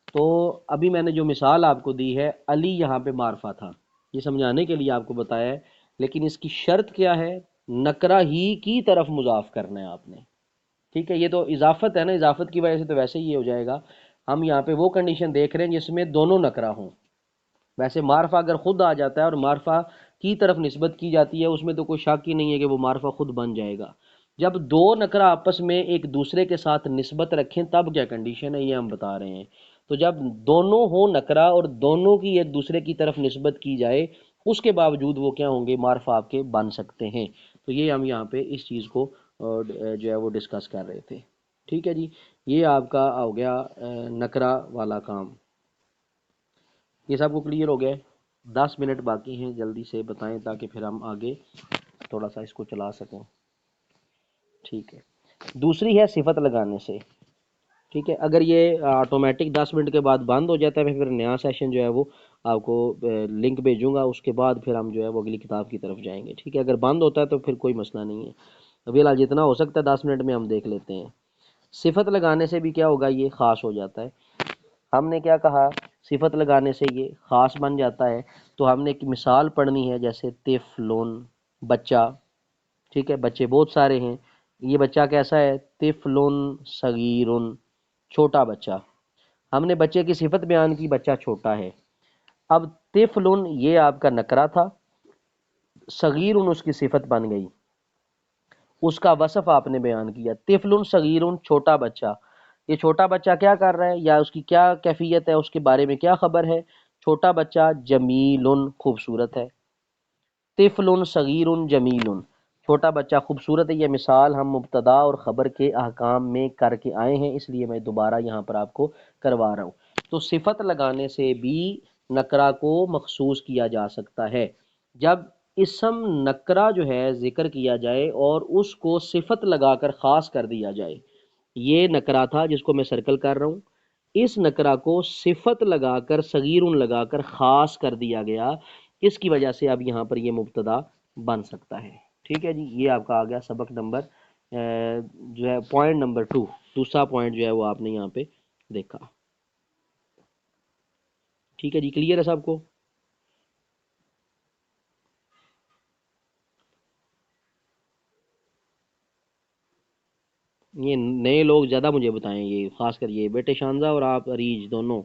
تو ابھی میں نے جو مثال آپ کو دی ہے، علی یہاں پہ معرفہ تھا، یہ سمجھانے کے لیے آپ کو بتایا ہے، لیکن اس کی شرط کیا ہے، نکرہ ہی کی طرف مضاف کرنا ہے آپ نے. ٹھیک ہے، یہ تو اضافت ہے نا، اضافت کی وجہ سے تو ویسے ہی یہ ہو جائے گا. ہم یہاں پہ وہ کنڈیشن دیکھ رہے ہیں جس میں دونوں نکرہ ہوں. ویسے معرفہ اگر خود آ جاتا ہے اور معرفہ کی طرف نسبت کی جاتی ہے، اس میں تو کوئی شک ہی نہیں ہے کہ وہ معرفہ خود بن جائے گا. جب دو نکرہ آپس میں ایک دوسرے کے ساتھ نسبت رکھیں تب کیا کنڈیشن ہے، یہ ہم بتا رہے ہیں. تو جب دونوں ہوں نکرہ اور دونوں کی ایک دوسرے کی طرف نسبت کی جائے، اس کے باوجود وہ کیا ہوں گے، معرفہ آپ کے بن سکتے ہیں. تو یہ ہم یہاں پہ اس چیز کو جو ہے وہ ڈسکس کر رہے تھے. ٹھیک ہے جی، یہ آپ کا ہو گیا نکرہ والا کام. یہ سب کو کلیئر ہو گیا ہے؟ 10 منٹ باقی ہیں، جلدی سے بتائیں تاکہ پھر ہم آگے تھوڑا سا اس کو چلا سکیں. ٹھیک ہے، دوسری ہے صفت لگانے سے. ٹھیک ہے، اگر یہ آٹومیٹک 10 منٹ کے بعد بند ہو جاتا ہے پھر نیا سیشن جو ہے وہ آپ کو لنک بھیجوں گا، اس کے بعد پھر ہم جو ہے وہ اگلی کتاب کی طرف جائیں گے. ٹھیک ہے، اگر بند ہوتا ہے تو پھر کوئی مسئلہ نہیں ہے. ابھی الحال جتنا ہو سکتا ہے 10 منٹ میں ہم دیکھ لیتے ہیں. صفت لگانے سے بھی کیا ہوگا، یہ خاص ہو جاتا ہے. ہم نے کیا کہا، صفت لگانے سے یہ خاص بن جاتا ہے. تو ہم نے ایک مثال پڑھنی ہے، جیسے طفلون، بچہ. ٹھیک ہے، بچے بہت سارے ہیں. یہ بچہ کیسا ہے، طفلون صغیرن، چھوٹا بچہ. ہم نے بچے کی صفت بیان کی، بچہ چھوٹا ہے. اب طفلن یہ آپ کا نکرہ تھا، صغیرن اس کی صفت بن گئی، اس کا وصف آپ نے بیان کیا. طفلن صغیرن، چھوٹا بچہ. یہ چھوٹا بچہ کیا کر رہا ہے یا اس کی کیا کیفیت ہے، اس کے بارے میں کیا خبر ہے. چھوٹا بچہ جمیل، خوبصورت ہے. طفل صغیر جمیل، چھوٹا بچہ خوبصورت ہے. یہ مثال ہم مبتدا اور خبر کے احکام میں کر کے آئے ہیں، اس لیے میں دوبارہ یہاں پر آپ کو کروا رہا ہوں. تو صفت لگانے سے بھی نکرہ کو مخصوص کیا جا سکتا ہے. جب اسم نکرہ جو ہے ذکر کیا جائے اور اس کو صفت لگا کر خاص کر دیا جائے. یہ نکرہ تھا جس کو میں سرکل کر رہا ہوں، اس نکرہ کو صفت لگا کر صغیرن لگا کر خاص کر دیا گیا، اس کی وجہ سے اب یہاں پر یہ مبتدا بن سکتا ہے. ٹھیک ہے جی، یہ آپ کا آ گیا سبق نمبر جو ہے پوائنٹ نمبر 2. دوسرا پوائنٹ جو ہے وہ آپ نے یہاں پہ دیکھا. ٹھیک ہے جی، کلیئر ہے سب کو؟ یہ نئے لوگ زیادہ مجھے بتائیں، یہ خاص کر یہ بیٹے شانزہ اور آپ اریج دونوں،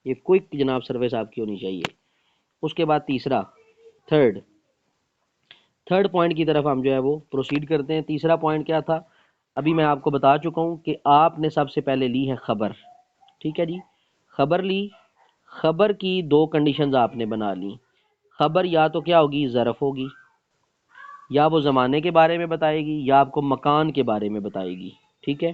یہ کوئک جناب سروس آپ کی ہونی چاہیے۔ اس کے بعد تیسرا، تھرڈ پوائنٹ کی طرف ہم جو ہے وہ پروسیڈ کرتے ہیں۔ تیسرا پوائنٹ کیا تھا؟ ابھی میں آپ کو بتا چکا ہوں کہ آپ نے سب سے پہلے لی ہے خبر، ٹھیک ہے جی، خبر لی، خبر کی دو کنڈیشنز آپ نے بنا لی۔ خبر یا تو کیا ہوگی، ظرف ہوگی، یا وہ زمانے کے بارے میں بتائے گی، یا آپ کو مکان کے بارے میں بتائے گی، ٹھیک ہے،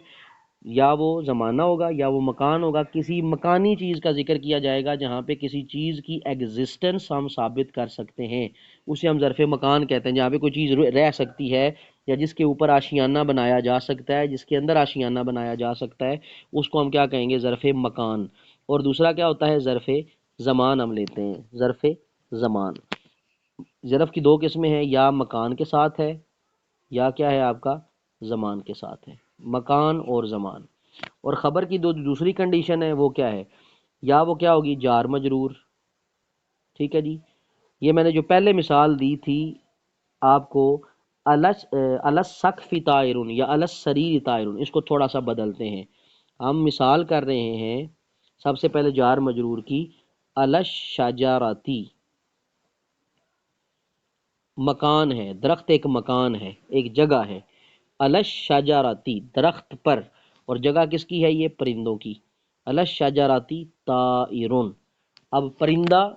یا وہ زمانہ ہوگا یا وہ مکان ہوگا، کسی مکانی چیز کا ذکر کیا جائے گا جہاں پہ کسی چیز کی ایگزسٹنس ہم ثابت کر سکتے ہیں، اسے ہم ظرف مکان کہتے ہیں۔ جہاں پہ کوئی چیز رہ سکتی ہے یا جس کے اوپر آشیانہ بنایا جا سکتا ہے، جس کے اندر آشیانہ بنایا جا سکتا ہے، اس کو ہم کیا کہیں گے، ظرف مکان۔ اور دوسرا کیا ہوتا ہے، ظرف زمان ہم لیتے ہیں، ظرف زمان۔ ظرف کی دو قسمیں ہیں، یا مکان کے ساتھ ہے یا کیا ہے آپ کا، زمان کے ساتھ ہے، مکان اور زمان۔ اور خبر کی دوسری کنڈیشن ہے، وہ کیا ہے، یا وہ کیا ہوگی، جار مجرور، ٹھیک ہے جی۔ یہ میں نے جو پہلے مثال دی تھی آپ کو، السقف طائرن یا السریر طائرن، اس کو تھوڑا سا بدلتے ہیں۔ ہم مثال کر رہے ہیں سب سے پہلے جار مجرور کی، الشجراتی، مکان ہے، درخت ایک مکان ہے، ایک جگہ ہے، الشجراتی درخت پر، اور جگہ کس کی ہے، یہ پرندوں کی، الشجراتی طائرن۔ اب پرندہ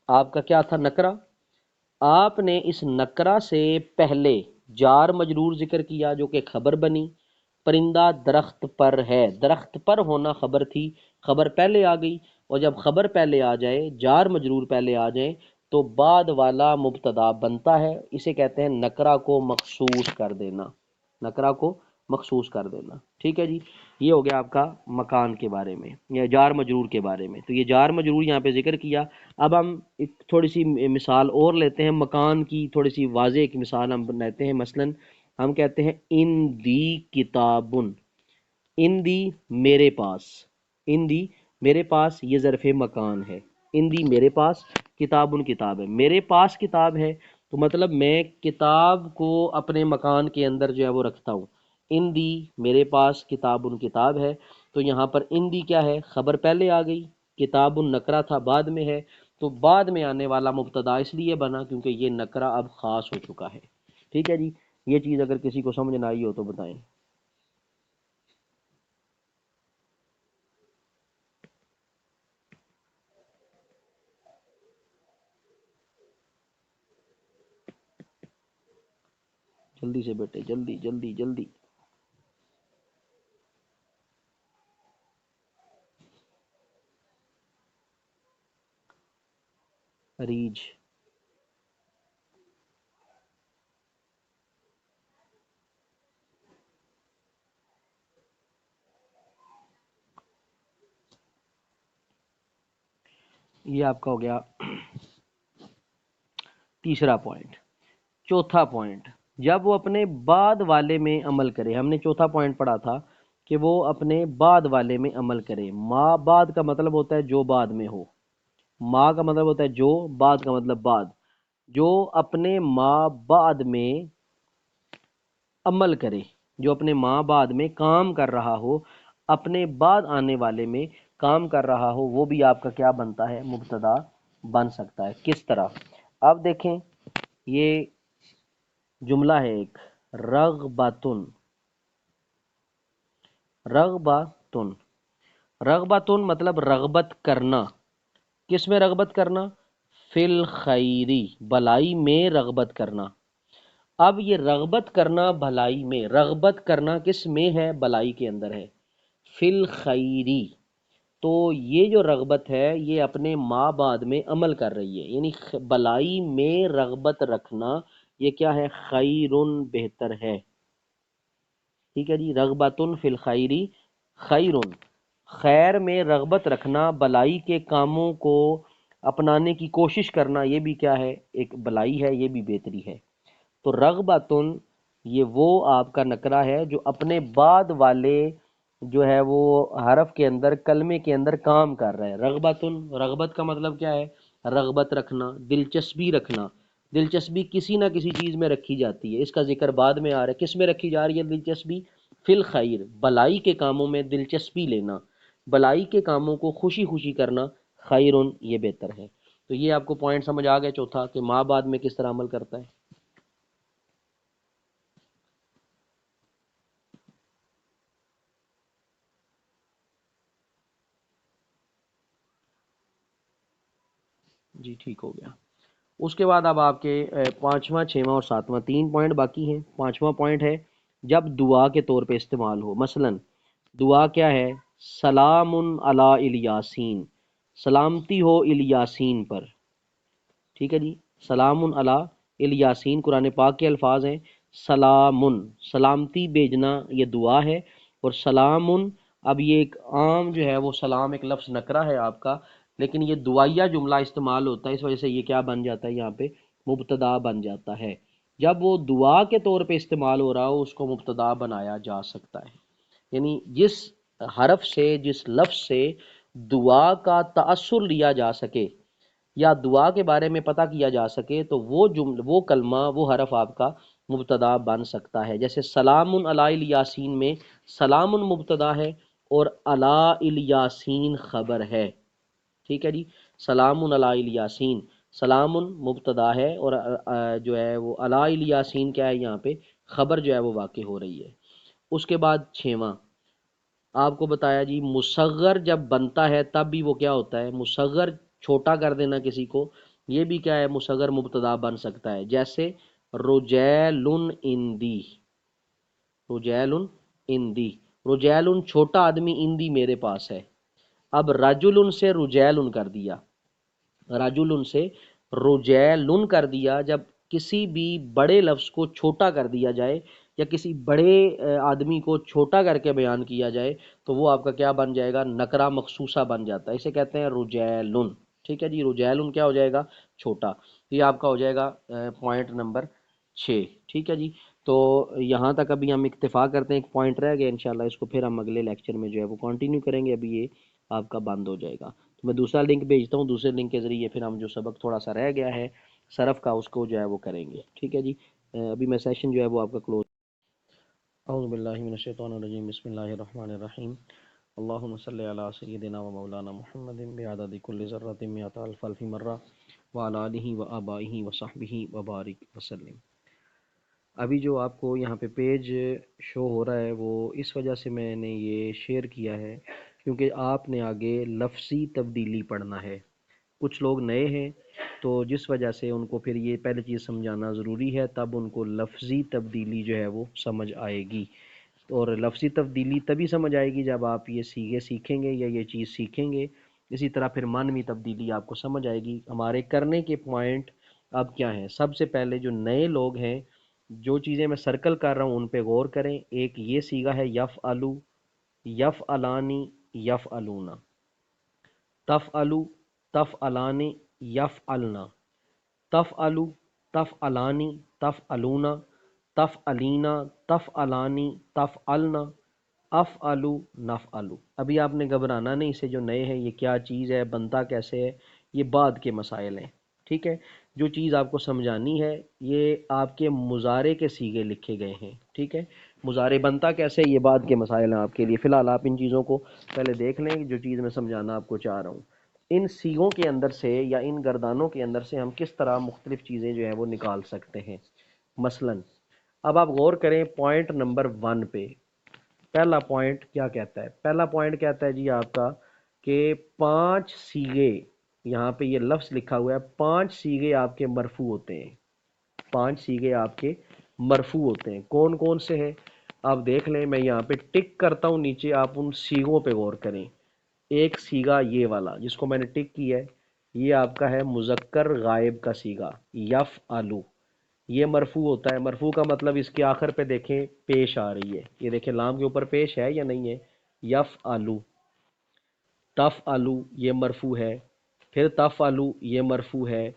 آپ کا کیا تھا، نکرہ، آپ نے اس نکرہ سے پہلے جار مجرور ذکر کیا جو کہ خبر بنی، پرندہ درخت پر ہے، درخت پر ہونا خبر تھی، خبر پہلے آ گئی، اور جب خبر پہلے آ جائے، جار مجرور پہلے آ جائے، تو بعد والا مبتدا بنتا ہے، اسے کہتے ہیں نکرہ کو مخصوص کر دینا، نکرہ کو مخصوص کر دینا، ٹھیک ہے جی۔ یہ ہو گیا آپ کا مکان کے بارے میں یا جار مجرور کے بارے میں۔ تو یہ جار مجرور یہاں پہ ذکر کیا۔ اب ہم ایک تھوڑی سی مثال اور لیتے ہیں، مکان کی تھوڑی سی واضح ایک مثال ہم لیتے ہیں، مثلا ہم کہتے ہیں ان دی کتابن، ان دی میرے پاس، ان دی میرے پاس، یہ ظرف مکان ہے، ان دی میرے پاس، کتابن کتاب ہے، میرے پاس کتاب ہے، تو مطلب میں کتاب کو اپنے مکان کے اندر جو ہے وہ رکھتا ہوں۔ ان دی میرے پاس کتابن کتاب ہے، تو یہاں پر ان دی کیا ہے، خبر پہلے آ گئی، کتابن نکرہ تھا بعد میں ہے، تو بعد میں آنے والا مبتدا اس لیے بنا کیونکہ یہ نکرہ اب خاص ہو چکا ہے، ٹھیک ہے جی۔ یہ چیز اگر کسی کو سمجھ نہ آئی ہو تو بتائیں۔ جلدی سے بیٹے، جلدی جلدی جلدی۔ ریج، یہ آپ کا ہو گیا تیسرا پوائنٹ۔ چوتھا پوائنٹ، جب وہ اپنے بعد والے میں عمل کرے، ہم نے چوتھا پوائنٹ پڑھا تھا کہ وہ اپنے بعد والے میں عمل کرے۔ ما بعد کا مطلب ہوتا ہے جو بعد میں ہو، ما کا مطلب ہوتا ہے جو، بعد کا مطلب بعد، جو اپنے ما بعد میں عمل کرے، جو اپنے ما بعد میں کام کر رہا ہو، اپنے بعد آنے والے میں کام کر رہا ہو، وہ بھی آپ کا کیا بنتا ہے، مبتدا بن سکتا ہے۔ کس طرح؟ اب دیکھیں، یہ جملہ ہے ایک، رغبتن، رغبتن، رغبتن مطلب رغبت کرنا، کس میں رغبت کرنا، فی الخیری، بلائی میں رغبت کرنا۔ اب یہ رغبت کرنا بھلائی میں، رغبت کرنا کس میں ہے، بلائی کے اندر ہے، فی الخیری، تو یہ جو رغبت ہے یہ اپنے ماں بعد میں عمل کر رہی ہے، یعنی بلائی میں رغبت رکھنا، یہ کیا ہے، خیرن، بہتر ہے، ٹھیک ہے جی۔ رغبتن فی الخیری خیرن، خیر میں رغبت رکھنا، بلائی کے کاموں کو اپنانے کی کوشش کرنا، یہ بھی کیا ہے، ایک بلائی ہے، یہ بھی بہتری ہے۔ تو رغبتن یہ وہ آپ کا نکرہ ہے جو اپنے بعد والے جو ہے وہ حرف کے اندر کلمے کے اندر کام کر رہا ہے. رغبتن، رغبت کا مطلب کیا ہے؟ رغبت رکھنا، دلچسپی رکھنا. دلچسپی کسی نہ کسی چیز میں رکھی جاتی ہے، اس کا ذکر بعد میں آ رہا ہے. کس میں رکھی جا رہی ہے دلچسپی؟ فی الخیر، بلائی کے کاموں میں دلچسپی لینا، بلائی کے کاموں کو خوشی خوشی کرنا. خیرن، یہ بہتر ہے. تو یہ آپ کو پوائنٹ سمجھ آ گیا چوتھا، کہ ماں بعد میں کس طرح عمل کرتا ہے. جی ٹھیک ہو گیا. اس کے بعد اب آپ کے پانچواں، چھواں اور ساتواں تین پوائنٹ باقی ہیں. پانچواں پوائنٹ ہے جب دعا کے طور پہ استعمال ہو. مثلا دعا کیا ہے؟ سلام علی الیاسین، سلامتی ہو الیاسین پر. ٹھیک ہے جی، سلام علی الیاسین قرآن پاک کے الفاظ ہیں. سلام، سلامتی بھیجنا، یہ دعا ہے. اور سلام، اب یہ ایک عام جو ہے وہ سلام ایک لفظ نکرہ ہے آپ کا، لیکن یہ دعائیہ جملہ استعمال ہوتا ہے، اس وجہ سے یہ کیا بن جاتا ہے یہاں پہ؟ مبتدا بن جاتا ہے. جب وہ دعا کے طور پہ استعمال ہو رہا ہو اس کو مبتدا بنایا جا سکتا ہے. یعنی جس حرف سے، جس لفظ سے دعا کا تأثر لیا جا سکے یا دعا کے بارے میں پتہ کیا جا سکے، تو وہ کلمہ، وہ حرف آپ کا مبتدا بن سکتا ہے. جیسے سلام علی الیاسین میں سلام مبتدا ہے اور علی الیاسین خبر ہے. ٹھیک ہے جی، سلام علی الیاسین، سلام مبتدا ہے اور جو ہے وہ علی الیاسین کیا ہے یہاں پہ؟ خبر جو ہے وہ واقع ہو رہی ہے. اس کے بعد چھواں آپ کو بتایا جی، مصغر جب بنتا ہے تب بھی وہ کیا ہوتا ہے؟ مصغر، چھوٹا کر دینا کسی کو، یہ بھی کیا ہے؟ مصغر مبتدا بن سکتا ہے. جیسے رجیل اندی، رجیل اندی، رجیل چھوٹا آدمی، اندی میرے پاس ہے. اب رجل سے رجیل کر دیا، رجل سے رجیل کر دیا. جب کسی بھی بڑے لفظ کو چھوٹا کر دیا جائے یا کسی بڑے آدمی کو چھوٹا کر کے بیان کیا جائے تو وہ آپ کا کیا بن جائے گا؟ نکرہ مخصوصہ بن جاتا ہے. اسے کہتے ہیں رجیل. ٹھیک ہے جی، رجیل کیا ہو جائے گا؟ چھوٹا. یہ آپ کا ہو جائے گا پوائنٹ نمبر 6. ٹھیک ہے جی، تو یہاں تک ابھی ہم اکتفا کرتے ہیں. ایک پوائنٹ رہ گیا، انشاءاللہ اس کو پھر ہم اگلے لیکچر میں جو ہے وہ کنٹینیو کریں گے. ابھی یہ آپ کا بند ہو جائے گا. تو میں دوسرا لنک بھیجتا ہوں، دوسرے لنک کے ذریعے پھر ہم جو سبق تھوڑا سا رہ گیا ہے صرف کا، اس کو جو ہے وہ کریں گے. ٹھیک ہے جی، ابھی میں سیشن جو ہے وہ آپ کا کلوز. اعوذ باللہ من الشیطان الرجیم، بسم اللہ الرحمن الرحیم. اللہم صلی علی سیدنا و مولانا محمد بعدد کل ذرۃ مئۃ الف الف مرہ وعلی آلہ و آبائہ و صحبہ وبارک وسلم. ابھی جو آپ کو یہاں پہ پیج شو ہو رہا ہے وہ اس وجہ سے میں نے یہ شیئر کیا ہے کیونکہ آپ نے آگے لفظی تبدیلی پڑھنا ہے. کچھ لوگ نئے ہیں تو جس وجہ سے ان کو پھر یہ پہلی چیز سمجھانا ضروری ہے، تب ان کو لفظی تبدیلی جو ہے وہ سمجھ آئے گی. اور لفظی تبدیلی تبھی سمجھ آئے گی جب آپ یہ سیغے سیکھیں گے یا یہ چیز سیکھیں گے. اسی طرح پھر معنوی تبدیلی آپ کو سمجھ آئے گی. ہمارے کرنے کے پوائنٹ اب کیا ہیں؟ سب سے پہلے جو نئے لوگ ہیں، جو چیزیں میں سرکل کر رہا ہوں ان پہ غور کریں. ایک یہ سیغہ ہے یفعلو، یفعلانی، یفعلونا. تفعلو، تفعلانی، یفعلنا. تفعلو، تفعلانی، تفعلونا. تفعلینا، تفعلانی، تفعلنا. افعلو، نفعلو. ابھی آپ نے گھبرانا نہیں، اسے جو نئے ہیں یہ کیا چیز ہے، بنتا کیسے ہے، یہ بعد کے مسائل ہیں. ٹھیک ہے، جو چیز آپ کو سمجھانی ہے یہ آپ کے مضارع کے صیغے لکھے گئے ہیں. ٹھیک ہے، مضارع بنتا کیسے یہ بعد کے مسائل ہیں آپ کے لیے. فی الحال آپ ان چیزوں کو پہلے دیکھ لیں جو چیز میں سمجھانا آپ کو چاہ رہا ہوں. ان صیغوں کے اندر سے یا ان گردانوں کے اندر سے ہم کس طرح مختلف چیزیں جو ہیں وہ نکال سکتے ہیں. مثلا اب آپ غور کریں پوائنٹ نمبر 1 پہ. پہلا پوائنٹ کیا کہتا ہے؟ پہلا پوائنٹ کہتا ہے جی آپ کا کہ 5 صیغے، یہاں پہ یہ لفظ لکھا ہوا ہے 5 صیغے آپ کے مرفوع ہوتے ہیں. 5 صیغے آپ کے مرفوع ہوتے ہیں. کون کون سے ہیں آپ دیکھ لیں. میں یہاں پہ ٹک کرتا ہوں نیچے، آپ ان صیغوں پہ غور کریں. ایک صیغہ یہ والا جس کو میں نے ٹک کیا ہے، یہ آپ کا ہے مذکر غائب کا صیغہ یفعلو. یہ مرفوع ہوتا ہے. مرفوع کا مطلب اس کے آخر پہ دیکھیں پیش آ رہی ہے، یہ دیکھیں لام کے اوپر پیش ہے یا نہیں ہے. یفعلو. تفعلو یہ مرفوع ہے. پھر تفعلو یہ مرفوع ہے.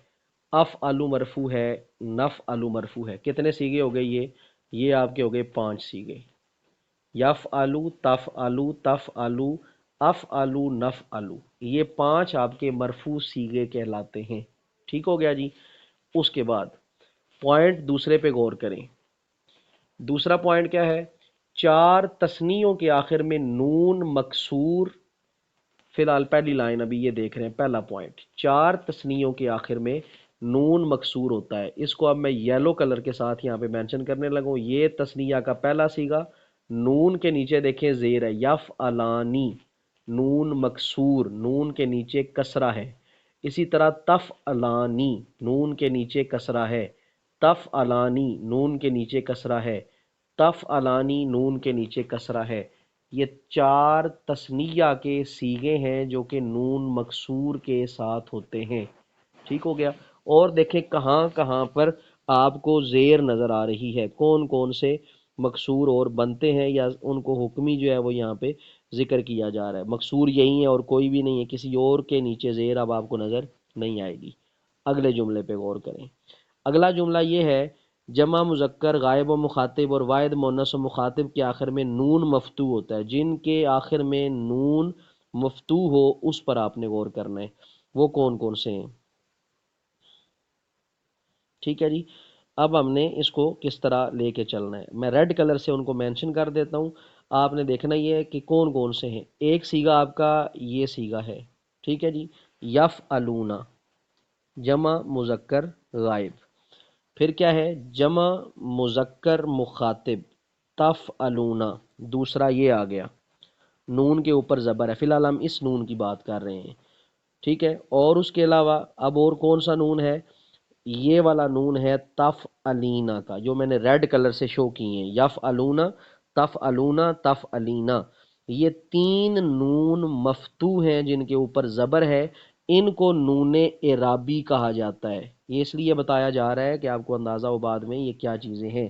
افعلو مرفوع ہے. نفعلو مرفوع ہے. کتنے صیغے ہو گئے یہ آپ کے ہو گئے 5 صیغے. یفعلو، تفعلو، تفعلو، افعلو، نفعلو، یہ 5 آپ کے مرفوع صیغے کہلاتے ہیں۔ ٹھیک ہو گیا جی۔ اس کے بعد پوائنٹ دوسرے پہ غور کریں۔ دوسرا پوائنٹ کیا ہے؟ 4 تثنیوں کے آخر میں نون مکسور، فی الحال پہلی لائن ابھی یہ دیکھ رہے ہیں، پہلا پوائنٹ 4 تثنیوں کے آخر میں نون مکسور ہوتا ہے۔ اس کو اب میں یلو کلر کے ساتھ یہاں پہ مینشن کرنے لگوں۔ یہ تثنیہ کا پہلا صیغہ، نون کے نیچے دیکھیں زیر ہے، یفعلانی، نون مکسور، نون کے نیچے کسرہ ہے۔ اسی طرح تفعلانی، نون کے نیچے کسرہ ہے، تفعلانی، نون کے نیچے کسرہ ہے، تفعلانی، نون کے نیچے کسرہ ہے۔ یہ 4 تثنیہ کے صیغے ہیں جو کہ نون مکسور کے ساتھ ہوتے ہیں۔ ٹھیک ہو گیا۔ اور دیکھیں کہاں کہاں پر آپ کو زیر نظر آ رہی ہے، کون کون سے مکسور اور بنتے ہیں، یا ان کو حکمی جو ہے وہ یہاں پہ ذکر کیا جا رہا ہے۔ مکسور یہی ہے اور کوئی بھی نہیں ہے، کسی اور کے نیچے زیر اب آپ کو نظر نہیں آئے گی۔ اگلے جملے پہ غور کریں۔ اگلا جملہ یہ ہے، جمع مذکر غائب و مخاطب اور واحد مؤنث و مخاطب کے آخر میں نون مفتوح ہوتا ہے۔ جن کے آخر میں نون مفتوح ہو اس پر آپ نے غور کرنا ہے، وہ کون کون سے ہیں۔ ٹھیک ہے جی۔ اب ہم نے اس کو کس طرح لے کے چلنا ہے، میں ریڈ کلر سے ان کو مینشن کر دیتا ہوں۔ آپ نے دیکھنا یہ ہے کہ کون کون سے ہیں۔ ایک صیغہ آپ کا یہ صیغہ ہے، ٹھیک ہے جی، یفعلون، جمع مذکر غائب۔ پھر کیا ہے؟ جمع مذکر مخاطب، تفعلون، دوسرا یہ آ گیا، نون کے اوپر زبر ہے، فی الحال ہم اس نون کی بات کر رہے ہیں، ٹھیک ہے۔ اور اس کے علاوہ اب اور کون سا نون ہے؟ یہ والا نون ہے تفعلینا کا، جو میں نے ریڈ کلر سے شو کی ہیں، یفعلون، تفعلون، تفعلینا۔ یہ 3 نون مفتوح ہیں جن کے اوپر زبر ہے، ان کو نون اعرابی کہا جاتا ہے۔ یہ اس لیے بتایا جا رہا ہے کہ آپ کو اندازہ ہو بعد میں یہ کیا چیزیں ہیں۔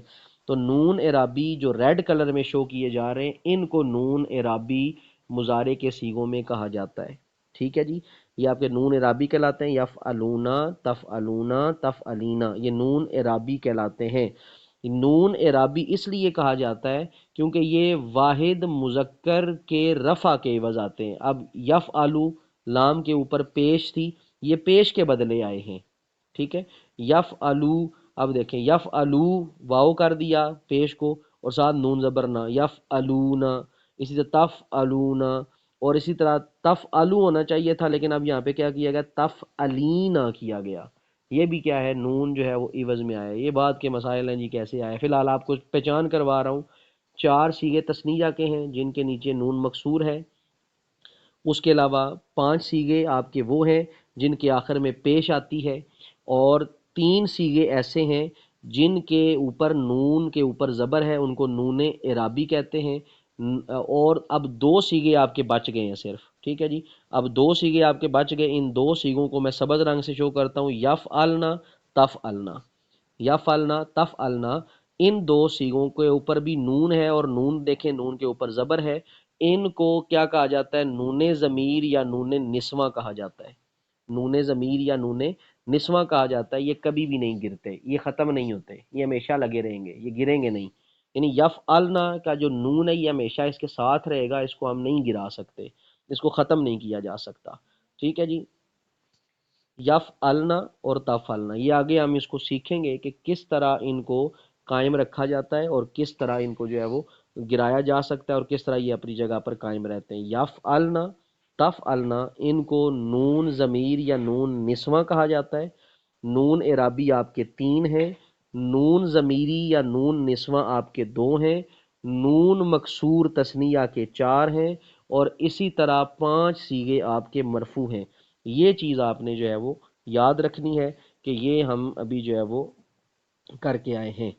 تو نون اعرابی جو ریڈ کلر میں شو کیے جا رہے ہیں، ان کو نون اعرابی مضارع کے صیغوں میں کہا جاتا ہے۔ ٹھیک ہے جی۔ یہ آپ کے نون اعرابی کہلاتے ہیں، یفعلون، تفعلون، تفعلینا، یہ نون اعرابی کہلاتے ہیں۔ نون اعرابی اس لیے کہا جاتا ہے کیونکہ یہ واحد مذکر کے رفع کے عوض آتے ہیں۔ اب یفعلو لام کے اوپر پیش تھی، یہ پیش کے بدلے آئے ہیں، ٹھیک ہے۔ یفعلو، اب دیکھیں یفعلو واو کر دیا پیش کو اور ساتھ نون زبر نہ، یفعلون، اسی طرح تفعلون، اور اسی طرح تفعلو ہونا چاہیے تھا لیکن اب یہاں پہ کیا کیا گیا؟ تفعلینا کیا گیا۔ یہ بھی کیا ہے؟ نون جو ہے وہ عوض میں آیا ہے۔ یہ بات کے مسائل ہیں جی کیسے آئے، فی الحال آپ کو پہچان کروا رہا ہوں۔ 4 صیغے تثنیہ کے ہیں جن کے نیچے نون مکسور ہے۔ اس کے علاوہ 5 صیغے آپ کے وہ ہیں جن کے آخر میں پیش آتی ہے، اور 3 صیغے ایسے ہیں جن کے اوپر نون کے اوپر زبر ہے، ان کو نون اعرابی کہتے ہیں۔ اور اب 2 صیغے آپ کے بچ گئے ہیں صرف، ٹھیک ہے جی۔ اب 2 صیغے آپ کے بچ گئے، ان 2 صیغوں کو میں سبز رنگ سے شو کرتا ہوں، یفعلنا، تفعلنا، یفعلنا، تفعلنا۔ ان 2 صیغوں کے اوپر بھی نون ہے، اور نون دیکھیں نون کے اوپر زبر ہے، ان کو کیا کہا جاتا ہے؟ نون ضمیر یا نون نسواں کہا جاتا ہے۔ نون ضمیر یا نون نسواں کہا جاتا ہے۔ یہ کبھی بھی نہیں گرتے، یہ ختم نہیں ہوتے، یہ ہمیشہ لگے رہیں گے، یہ گریں گے نہیں۔ یعنی یفعلنا کا جو نون ہے یہ ہمیشہ اس کے ساتھ رہے گا، اس کو ہم نہیں گرا سکتے، اس کو ختم نہیں کیا جا سکتا، ٹھیک ہے جی۔ یفعلنا اور تفعلنا، یہ آگے ہم اس کو سیکھیں گے کہ کس طرح ان کو قائم رکھا جاتا ہے اور کس طرح ان کو جو ہے وہ گرایا جا سکتا ہے، اور کس طرح یہ اپنی جگہ پر قائم رہتے ہیں۔ یفعلنا، تفعلنا، ان کو نون ضمیر یا نون نسواں کہا جاتا ہے۔ نون اعرابی آپ کے 3 ہیں، نون ضمیری یا نون نسواں آپ کے 2 ہیں، نون مکسور تثنیہ کے 4 ہیں، اور اسی طرح 5 صیغے آپ کے مرفوع ہیں۔ یہ چیز آپ نے جو ہے وہ یاد رکھنی ہے کہ یہ ہم ابھی جو ہے وہ کر کے آئے ہیں۔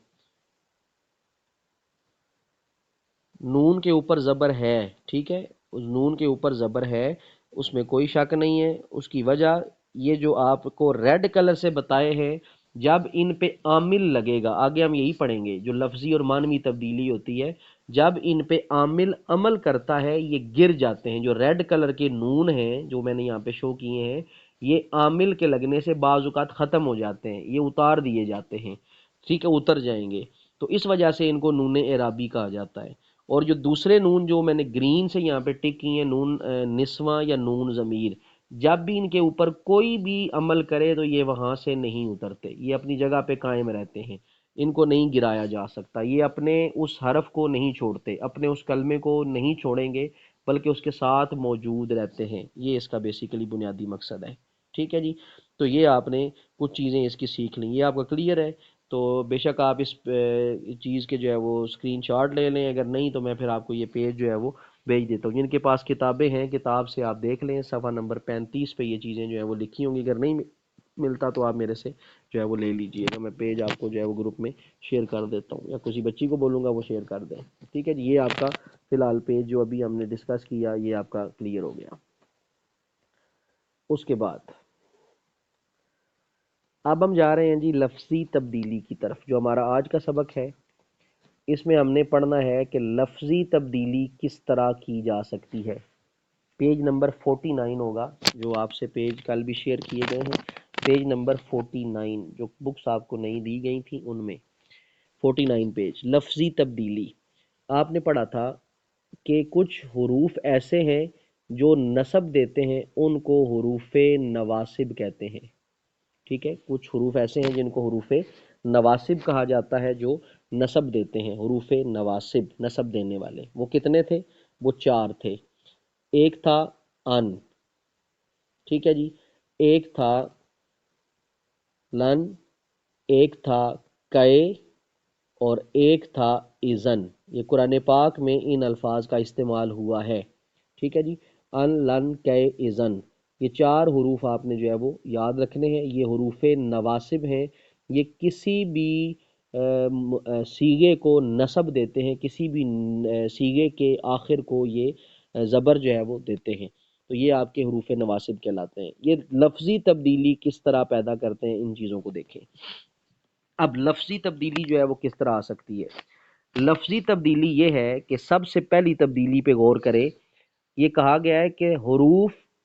نون کے اوپر زبر ہے، ٹھیک ہے، اس نون کے اوپر زبر ہے، اس میں کوئی شک نہیں ہے۔ اس کی وجہ یہ جو آپ کو ریڈ کلر سے بتائے ہیں، جب ان پہ عامل لگے گا، آگے ہم یہی پڑھیں گے، جو لفظی اور معنوی تبدیلی ہوتی ہے، جب ان پہ عامل عمل کرتا ہے یہ گر جاتے ہیں۔ جو ریڈ کلر کے نون ہیں جو میں نے یہاں پہ شو کیے ہیں، یہ عامل کے لگنے سے بعض اوقات ختم ہو جاتے ہیں، یہ اتار دیے جاتے ہیں، ٹھیک ہے، اتر جائیں گے، تو اس وجہ سے ان کو نون اعرابی کہا جاتا ہے۔ اور جو دوسرے نون جو میں نے گرین سے یہاں پہ ٹک کی ہیں، نون نسواں یا نون ضمیر، جب بھی ان کے اوپر کوئی بھی عمل کرے تو یہ وہاں سے نہیں اترتے، یہ اپنی جگہ پہ قائم رہتے ہیں، ان کو نہیں گرایا جا سکتا، یہ اپنے اس حرف کو نہیں چھوڑتے، اپنے اس کلمے کو نہیں چھوڑیں گے، بلکہ اس کے ساتھ موجود رہتے ہیں۔ یہ اس کا بیسیکلی بنیادی مقصد ہے، ٹھیک ہے جی۔ تو یہ آپ نے کچھ چیزیں اس کی سیکھ لیں، یہ آپ کا کلیئر ہے؟ تو بے شک آپ اس چیز کے جو ہے وہ اسکرین شاٹ لے لیں، اگر نہیں تو میں پھر آپ کو یہ پیج جو ہے وہ بھیج دیتا ہوں۔ جن کے پاس کتابیں ہیں، کتاب سے آپ دیکھ لیں، صفحہ نمبر 35 پہ یہ چیزیں جو ہے وہ لکھی ہوں گی، اگر نہیں ملتا تو آپ میرے سے جو ہے وہ لے لیجئے گا، میں پیج آپ کو جو ہے وہ گروپ میں شیئر کر دیتا ہوں، یا کسی بچی کو بولوں گا وہ شیئر کر دیں، ٹھیک ہے جی۔ یہ آپ کا فی الحال پیج جو ابھی ہم نے ڈسکس کیا یہ آپ کا کلیئر ہو گیا۔ اس کے بعد اب ہم جا رہے ہیں جی لفظی تبدیلی کی طرف، جو ہمارا آج کا سبق ہے۔ اس میں ہم نے پڑھنا ہے کہ لفظی تبدیلی کس طرح کی جا سکتی ہے۔ پیج نمبر 49 ہوگا، جو آپ سے پیج کل بھی شیئر کیے گئے ہیں، پیج نمبر 49 جو بکس آپ کو نہیں دی گئی تھیں ان میں 49 پیج، لفظی تبدیلی۔ آپ نے پڑھا تھا کہ کچھ حروف ایسے ہیں جو نصب دیتے ہیں، ان کو حروف نواسب کہتے ہیں، ٹھیک ہے۔ کچھ حروف ایسے ہیں جن کو حروف نواسب کہا جاتا ہے، جو نصب دیتے ہیں، حروف نواسب، نصب دینے والے۔ وہ کتنے تھے؟ وہ 4 تھے۔ ایک تھا ان، ٹھیک ہے جی، ایک تھا لن، ایک تھا کئے، اور ایک تھا اذن۔ یہ قرآن پاک میں ان الفاظ کا استعمال ہوا ہے، ٹھیک ہے جی، ان، لن، کئے، اذن۔ یہ 4 حروف آپ نے جو ہے وہ یاد رکھنے ہیں، یہ حروف نواسب ہیں، یہ کسی بھی صیغے کو نصب دیتے ہیں، کسی بھی صیغے کے آخر کو یہ زبر جو ہے وہ دیتے ہیں، تو یہ آپ کے حروف نواسب کہلاتے ہیں۔ یہ لفظی تبدیلی کس طرح پیدا کرتے ہیں، ان چیزوں کو دیکھیں۔ اب لفظی تبدیلی جو ہے وہ کس طرح آ سکتی ہے؟ لفظی تبدیلی یہ ہے کہ سب سے پہلی تبدیلی پہ غور کرے۔ یہ کہا گیا ہے کہ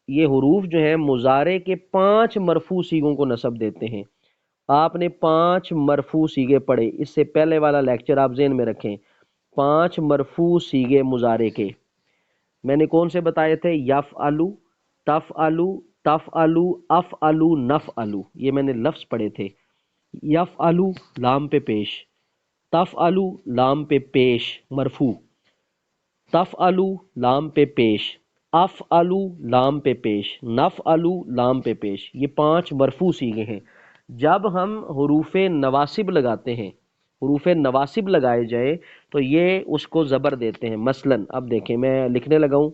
یہ حروف جو ہیں مضارع کے 5 مرفوع صیغوں کو نصب دیتے ہیں۔ آپ نے 5 مرفوع صیغے پڑھے، اس سے پہلے والا لیکچر آپ ذہن میں رکھیں، 5 مرفوع صیغے مضارع کے میں نے کون سے بتائے تھے؟ یفعلو، تفعلو، تفعلو، افعلو، نفعلو، یہ میں نے لفظ پڑھے تھے۔ یفعلو لام پہ پیش، تفعلو لام پہ پیش مرفوع، تفعلو لام پہ پیش، افعلو لام پہ پیش، نفعلو لام پہ پیش، یہ 5 مرفوع صیغے ہیں۔ جب ہم حروف نواسب لگاتے ہیں، حروف نواسب لگائے جائیں تو یہ اس کو زبر دیتے ہیں۔ مثلا اب دیکھیں، میں لکھنے لگا ہوں،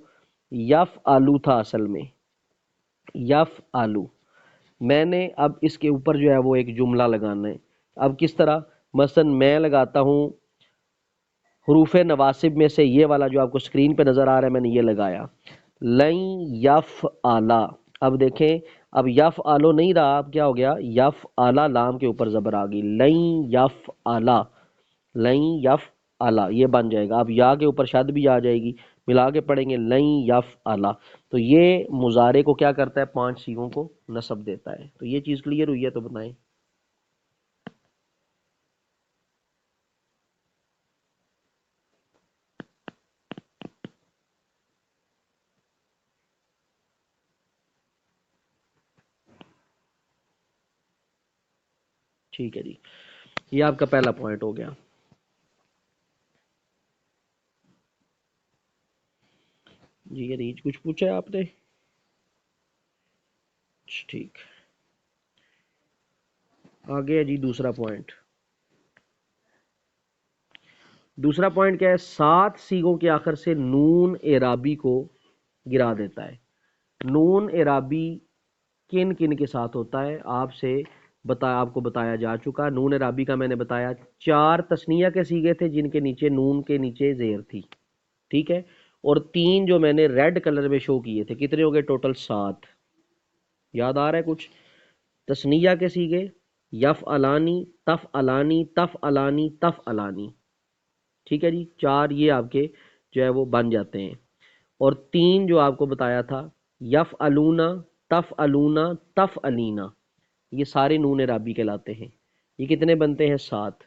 یفعلو تھا اصل میں، یفعلو، میں نے اب اس کے اوپر جو ہے وہ ایک جملہ لگانا ہے۔ اب کس طرح؟ مثلا میں لگاتا ہوں حروف نواسب میں سے یہ والا جو آپ کو اسکرین پہ نظر آ رہا ہے، میں نے یہ لگایا، لن یفعلا۔ اب دیکھیں، اب یفعلو نہیں رہا، اب کیا ہو گیا؟ یفعلا، لام کے اوپر زبر آ گئی، لن یفعلا، لن یفعلا، یہ بن جائے گا۔ اب یا کے اوپر شد بھی آ جائے گی، ملا کے پڑھیں گے لن یفعلا۔ تو یہ مضارع کو کیا کرتا ہے؟ 5 صیغوں کو نصب دیتا ہے۔ تو یہ چیز کلیئر ہوئی ہے تو بتائیں۔ ٹھیک ہے جی، یہ آپ کا پہلا پوائنٹ ہو گیا۔ جی یہ ریچ کچھ پوچھا ہے آپ نے؟ ٹھیک، آگے ہے جی دوسرا پوائنٹ۔ دوسرا پوائنٹ کیا ہے؟ 7 صیغوں کے آخر سے نون اعرابی کو گرا دیتا ہے۔ نون اعرابی کن کن کے ساتھ ہوتا ہے؟ آپ کو بتایا جا چکا۔ نون اعرابی کا میں نے بتایا 4 تثنیہ کے صیغے تھے جن کے نیچے نون کے نیچے زیر تھی، ٹھیک ہے، اور 3 جو میں نے ریڈ کلر میں شو کیے تھے، کتنے ہو گئے ٹوٹل؟ 7۔ یاد آ رہا ہے کچھ؟ تثنیہ کے صیغے یفعلانی، تفعلانی، تفعلانی، تفعلانی، ٹھیک ہے جی، 4 یہ آپ کے جو ہے وہ بن جاتے ہیں، اور 3 جو آپ کو بتایا تھا یفعلونا، تفعلونا، تفعلینا، یہ سارے نون اعرابی کہلاتے ہیں۔ یہ کتنے بنتے ہیں؟ 7۔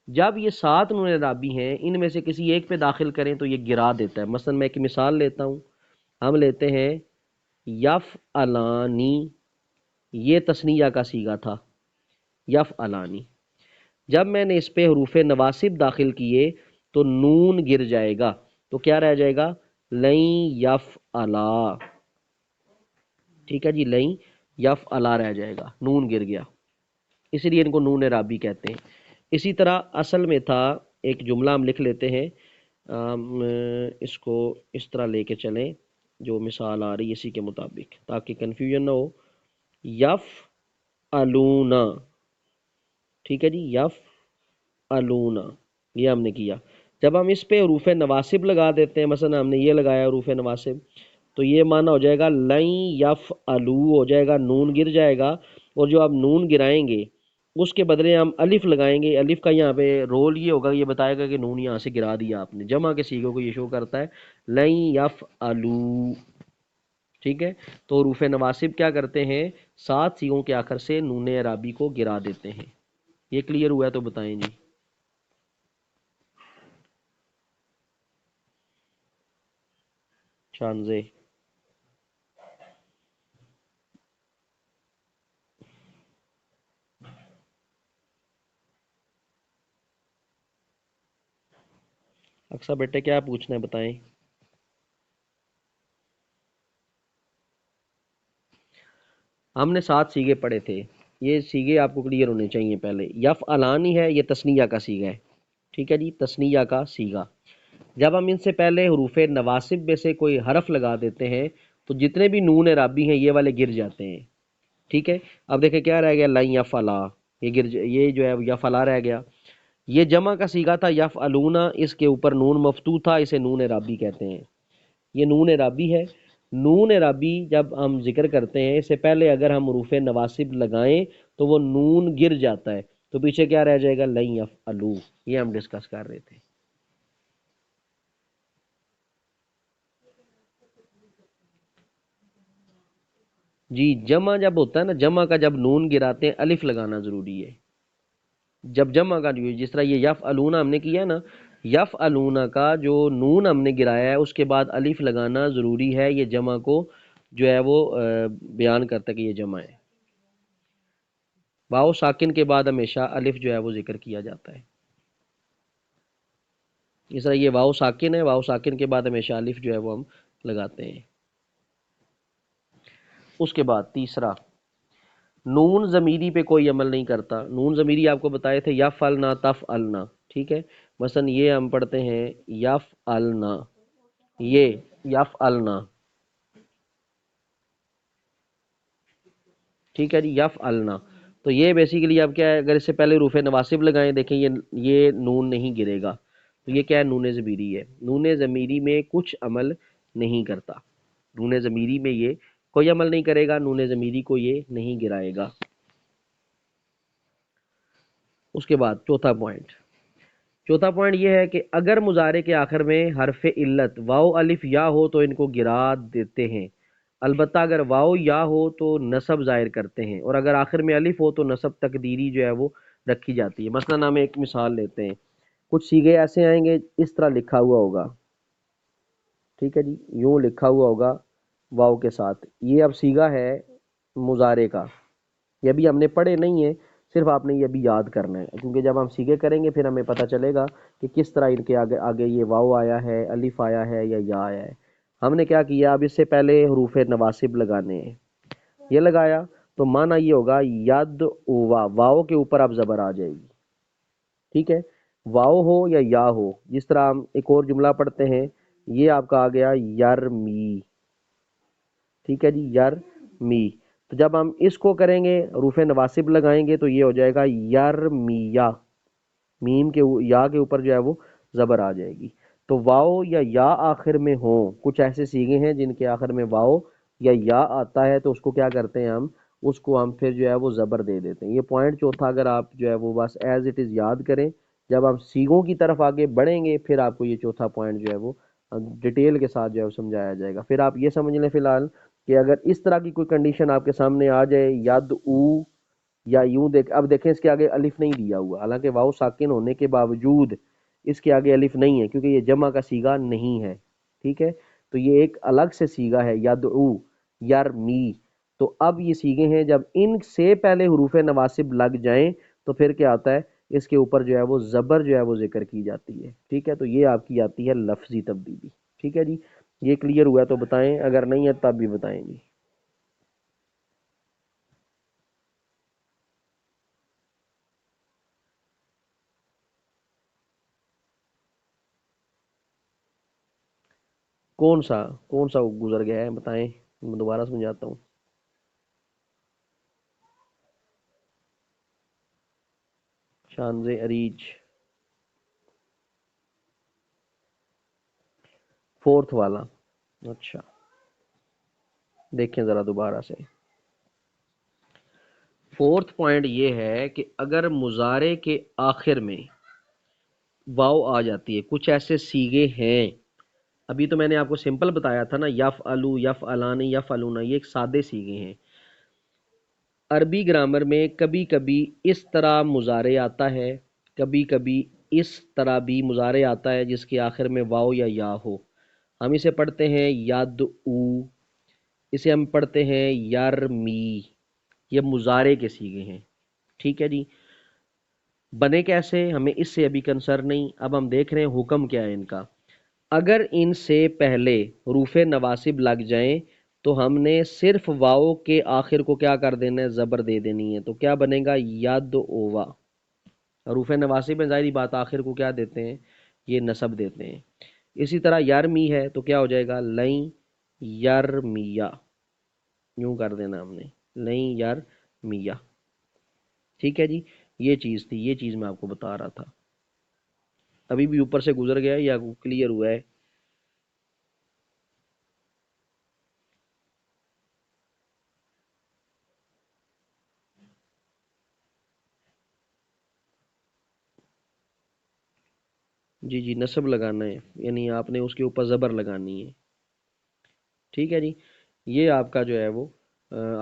جب یہ 7 نون اعرابی ہیں ان میں سے کسی ایک پہ داخل کریں تو یہ گرا دیتا ہے. مثلا میں ایک مثال لیتا ہوں. ہم لیتے ہیں یفعلانی، یہ تثنیہ کا صیغہ تھا یفعلانی. جب میں نے اس پہ حروف نواسب داخل کیے تو نون گر جائے گا، تو کیا رہ جائے گا؟ لئن یفعلا. ٹھیک ہے جی، لئن یفعلا رہ جائے گا، نون گر گیا، اسی لیے ان کو نون اعرابی کہتے ہیں. اسی طرح اصل میں تھا، ایک جملہ ہم لکھ لیتے ہیں، اس کو اس طرح لے کے چلیں جو مثال آ رہی ہے اسی کے مطابق تاکہ کنفیوژن نہ ہو. یف الونا، ٹھیک ہے جی، یف الونا یہ ہم نے کیا. جب ہم اس پہ حروف نواسب لگا دیتے ہیں، مثلا ہم نے یہ لگایا حروف نواسب، تو یہ معنی ہو جائے گا لن یف الو ہو جائے گا، نون گر جائے گا. اور جو آپ نون گرائیں گے اس کے بدلے ہم الف لگائیں گے. الف کا یہاں پہ رول یہ ہوگا، یہ بتائے گا کہ نون یہاں سے گرا دیا آپ نے. جمع کے صیغوں کو یہ شو کرتا ہے لن یف الو. ٹھیک ہے، تو حروف نواسب کیا کرتے ہیں؟ 7 صیغوں کے آخر سے نون اعرابی کو گرا دیتے ہیں. یہ کلیئر ہوا ہے تو بتائیں جی. شانزے اکثر بیٹے کیا پوچھنا ہے بتائیں. ہم نے 7 صیغے پڑھے تھے، یہ صیغے آپ کو کلیئر ہونے چاہیے. پہلے یف الانی ہے، یہ تثنیہ کا صیغہ ہے. ٹھیک ہے جی، تثنیہ کا صیغہ. جب ہم ان سے پہلے حروف نواسب میں سے کوئی حرف لگا دیتے ہیں تو جتنے بھی نون اعرابی ہیں یہ والے گر جاتے ہیں. ٹھیک ہے، اب دیکھیں کیا رہ گیا؟ لن یفعلا، یہ جو ہے یفعلا رہ گیا. یہ جمع کا صیغہ تھا یفعلونا، اس کے اوپر نون مفتوح تھا، اسے نون اعرابی کہتے ہیں. یہ نون اعرابی ہے. نون اعرابی جب ہم ذکر کرتے ہیں اس سے پہلے اگر ہم حروف نواسب لگائیں تو وہ نون گر جاتا ہے، تو پیچھے کیا رہ جائے گا؟ لن یفعلو. یہ ہم ڈسکس کر رہے تھے. جی، جمع جب ہوتا ہے نا، جمع کا جب نون گراتے ہیں الف لگانا ضروری ہے. جب جمع کا جس طرح یہ یف الونا ہم نے کیا نا، یف الونا کا جو نون ہم نے گرایا ہے اس کے بعد الف لگانا ضروری ہے. یہ جمع کو جو ہے وہ بیان کرتا ہے کہ یہ جمع ہے. واو ساکن کے بعد ہمیشہ الف جو ہے وہ ذکر کیا جاتا ہے. اس طرح یہ واو ساکن ہے، واو ساکن کے بعد ہمیشہ الف جو ہے وہ ہم لگاتے ہیں. اس کے بعد تیسرا، نون ضمیری پہ کوئی عمل نہیں کرتا. نون ضمیری آپ کو بتائے تھے یفعلنا تفعلنا. ٹھیک ہے، مثلا یہ ہم پڑھتے ہیں یفعلنا، یہ یفعلنا. ٹھیک ہے جی، یفعلنا. تو یہ بیسیکلی اب کیا ہے، اگر اس سے پہلے حروف نواسب لگائیں، دیکھیں یہ نون نہیں گرے گا، تو یہ کیا ہے؟ نون ضمیری ہے. نون ضمیری میں کچھ عمل نہیں کرتا. نون ضمیری میں یہ کوئی عمل نہیں کرے گا، نون ضمیری کو یہ نہیں گرائے گا. اس کے بعد چوتھا پوائنٹ یہ ہے کہ اگر مضارع کے آخر میں حرف علت واو الف یا ہو تو ان کو گرا دیتے ہیں. البتہ اگر واو یا ہو تو نصب ظاہر کرتے ہیں، اور اگر آخر میں الف ہو تو نصب تقدیری جو ہے وہ رکھی جاتی ہے. مثلا ہم ایک مثال لیتے ہیں، کچھ صیغے ایسے آئیں گے اس طرح لکھا ہوا ہوگا. ٹھیک ہے جی، یوں لکھا ہوا ہوگا واو کے ساتھ. یہ اب صیغہ ہے مضارع کا، یہ بھی ہم نے پڑھے نہیں ہے، صرف آپ نے یہ بھی یاد کرنا ہے، کیونکہ جب ہم صیغے کریں گے پھر ہمیں پتہ چلے گا کہ کس طرح ان کے آگے آگے یہ واو آیا ہے، الف آیا ہے یا آیا ہے. ہم نے کیا کیا؟ اب اس سے پہلے حروف نواسب لگانے ہیں. یہ لگایا تو معنی یہ ہوگا ید اووا، واو کے اوپر اب زبر آ جائے گی. ٹھیک ہے، واو ہو یا ہو. جس طرح ہم ایک اور جملہ پڑھتے ہیں، یہ آپ کا آ گیا یرمی. ٹھیک ہے جی، یرمی. تو جب ہم اس کو کریں گے حروف نواسب لگائیں گے تو یہ ہو جائے گا یرمیہ. میم کے یا کے اوپر جو ہے وہ زبر آ جائے گی. تو واو یا آخر میں ہوں، کچھ ایسے صیغے ہیں جن کے آخر میں واو یا آتا ہے تو اس کو کیا کرتے ہیں ہم، اس کو ہم پھر جو ہے وہ زبر دے دیتے ہیں. یہ پوائنٹ چوتھا اگر آپ جو ہے وہ بس ایز اٹ از یاد کریں، جب ہم صیغوں کی طرف آگے بڑھیں گے پھر آپ کو یہ چوتھا پوائنٹ جو ہے وہ ڈیٹیل کے ساتھ جو ہے وہ سمجھایا جائے گا. پھر آپ یہ سمجھ لیں فی الحال کہ اگر اس طرح کی کوئی کنڈیشن آپ کے سامنے آ جائے، ید او یا یوں دیکھ، اب دیکھیں اس کے آگے الف نہیں دیا ہوا، حالانکہ واو ساکن ہونے کے باوجود اس کے آگے الف نہیں ہے کیونکہ یہ جمع کا صیغہ نہیں ہے، ٹھیک ہے؟ تو یہ ایک الگ سے صیغہ ہے، یدعو، یرمی۔ تو اب یہ صیغے ہیں جب ان سے پہلے حروف نواسب لگ جائیں تو پھر کیا آتا ہے، اس کے اوپر جو ہے وہ زبر جو ہے وہ ذکر کی جاتی ہے، ٹھیک ہے؟ تو یہ آپ کی آتی ہے لفظی تبدیلی، ٹھیک ہے جی؟ یہ کلیئر ہوا ہے تو بتائیں، اگر نہیں ہے تب بھی بتائیں گے۔ کون سا گزر گیا ہے بتائیں، میں دوبارہ سمجھاتا ہوں۔ شانز اریج، فورتھ والا، اچھا دیکھیں ذرا دوبارہ سے۔ فورتھ پوائنٹ یہ ہے کہ اگر مضارع کے آخر میں واو آ جاتی ہے، کچھ ایسے صیغے ہیں، ابھی تو میں نے آپ کو سمپل بتایا تھا نا، یفعلو، یفعلانی، یفعلون، یہ ایک سادے صیغے ہیں۔ عربی گرامر میں کبھی کبھی اس طرح مضارع آتا ہے، کبھی کبھی اس طرح بھی مضارع آتا ہے جس کے آخر میں واو یا یا ہو۔ ہم اسے پڑھتے ہیں یدعو، اسے ہم پڑھتے ہیں یرمی، یہ مضارع کے صیغے ہیں، ٹھیک ہے جی؟ بنے کیسے ہمیں اس سے ابھی کنسرن نہیں، اب ہم دیکھ رہے ہیں حکم کیا ہے ان کا۔ اگر ان سے پہلے حروف نواسب لگ جائیں تو ہم نے صرف واؤ کے آخر کو کیا کر دینا ہے، زبر دے دینی ہے، تو کیا بنے گا، ید اووا۔ حروف نواسب میں ظاہری بات آخر کو کیا دیتے ہیں، یہ نصب دیتے ہیں۔ اسی طرح یرمی ہے تو کیا ہو جائے گا، لئیں یرمیا، یوں کر دینا ہم نے، لئیں یرمیا، ٹھیک ہے جی؟ یہ چیز تھی، یہ چیز میں آپ کو بتا رہا تھا۔ ابھی بھی اوپر سے گزر گیا یا کلیئر ہوا ہے؟ جی جی، نصب لگانا ہے، یعنی آپ نے اس کے اوپر زبر لگانی ہے، ٹھیک ہے جی؟ یہ آپ کا جو ہے وہ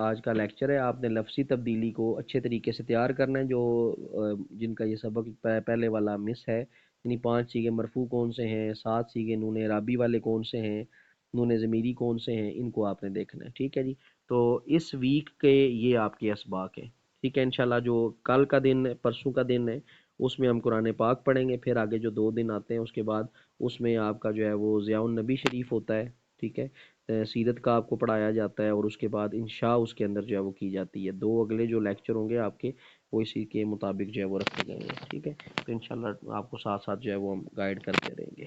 آج کا لیکچر ہے۔ آپ نے لفظی تبدیلی کو اچھے طریقے سے تیار کرنا ہے، جو جن کا یہ سبق پہلے والا مس ہے، یعنی 5 صیغے مرفوع کون سے ہیں، 7 صیغے نون اعرابی والے کون سے ہیں، نون ضمیری کون سے ہیں، ان کو آپ نے دیکھنا ہے، ٹھیک ہے جی؟ تو اس ویک کے یہ آپ کے اسباق ہیں، ٹھیک ہے؟ انشاءاللہ جو کل کا دن ہے، پرسوں کا دن ہے، اس میں ہم قرآن پاک پڑھیں گے، پھر آگے جو 2 دن آتے ہیں اس کے بعد اس میں آپ کا جو ہے وہ ضیاء النبی شریف ہوتا ہے، ٹھیک ہے؟ سیرت کا آپ کو پڑھایا جاتا ہے، اور اس کے بعد انشاء اس کے اندر جو ہے وہ کی جاتی ہے۔ 2 اگلے جو لیکچر ہوں گے آپ کے، وہ اسی کے مطابق جو ہے وہ رکھے جائیں گے، ٹھیک ہے؟ تو انشاءاللہ آپ کو ساتھ ساتھ جو ہے وہ ہم گائیڈ کرتے رہیں گے۔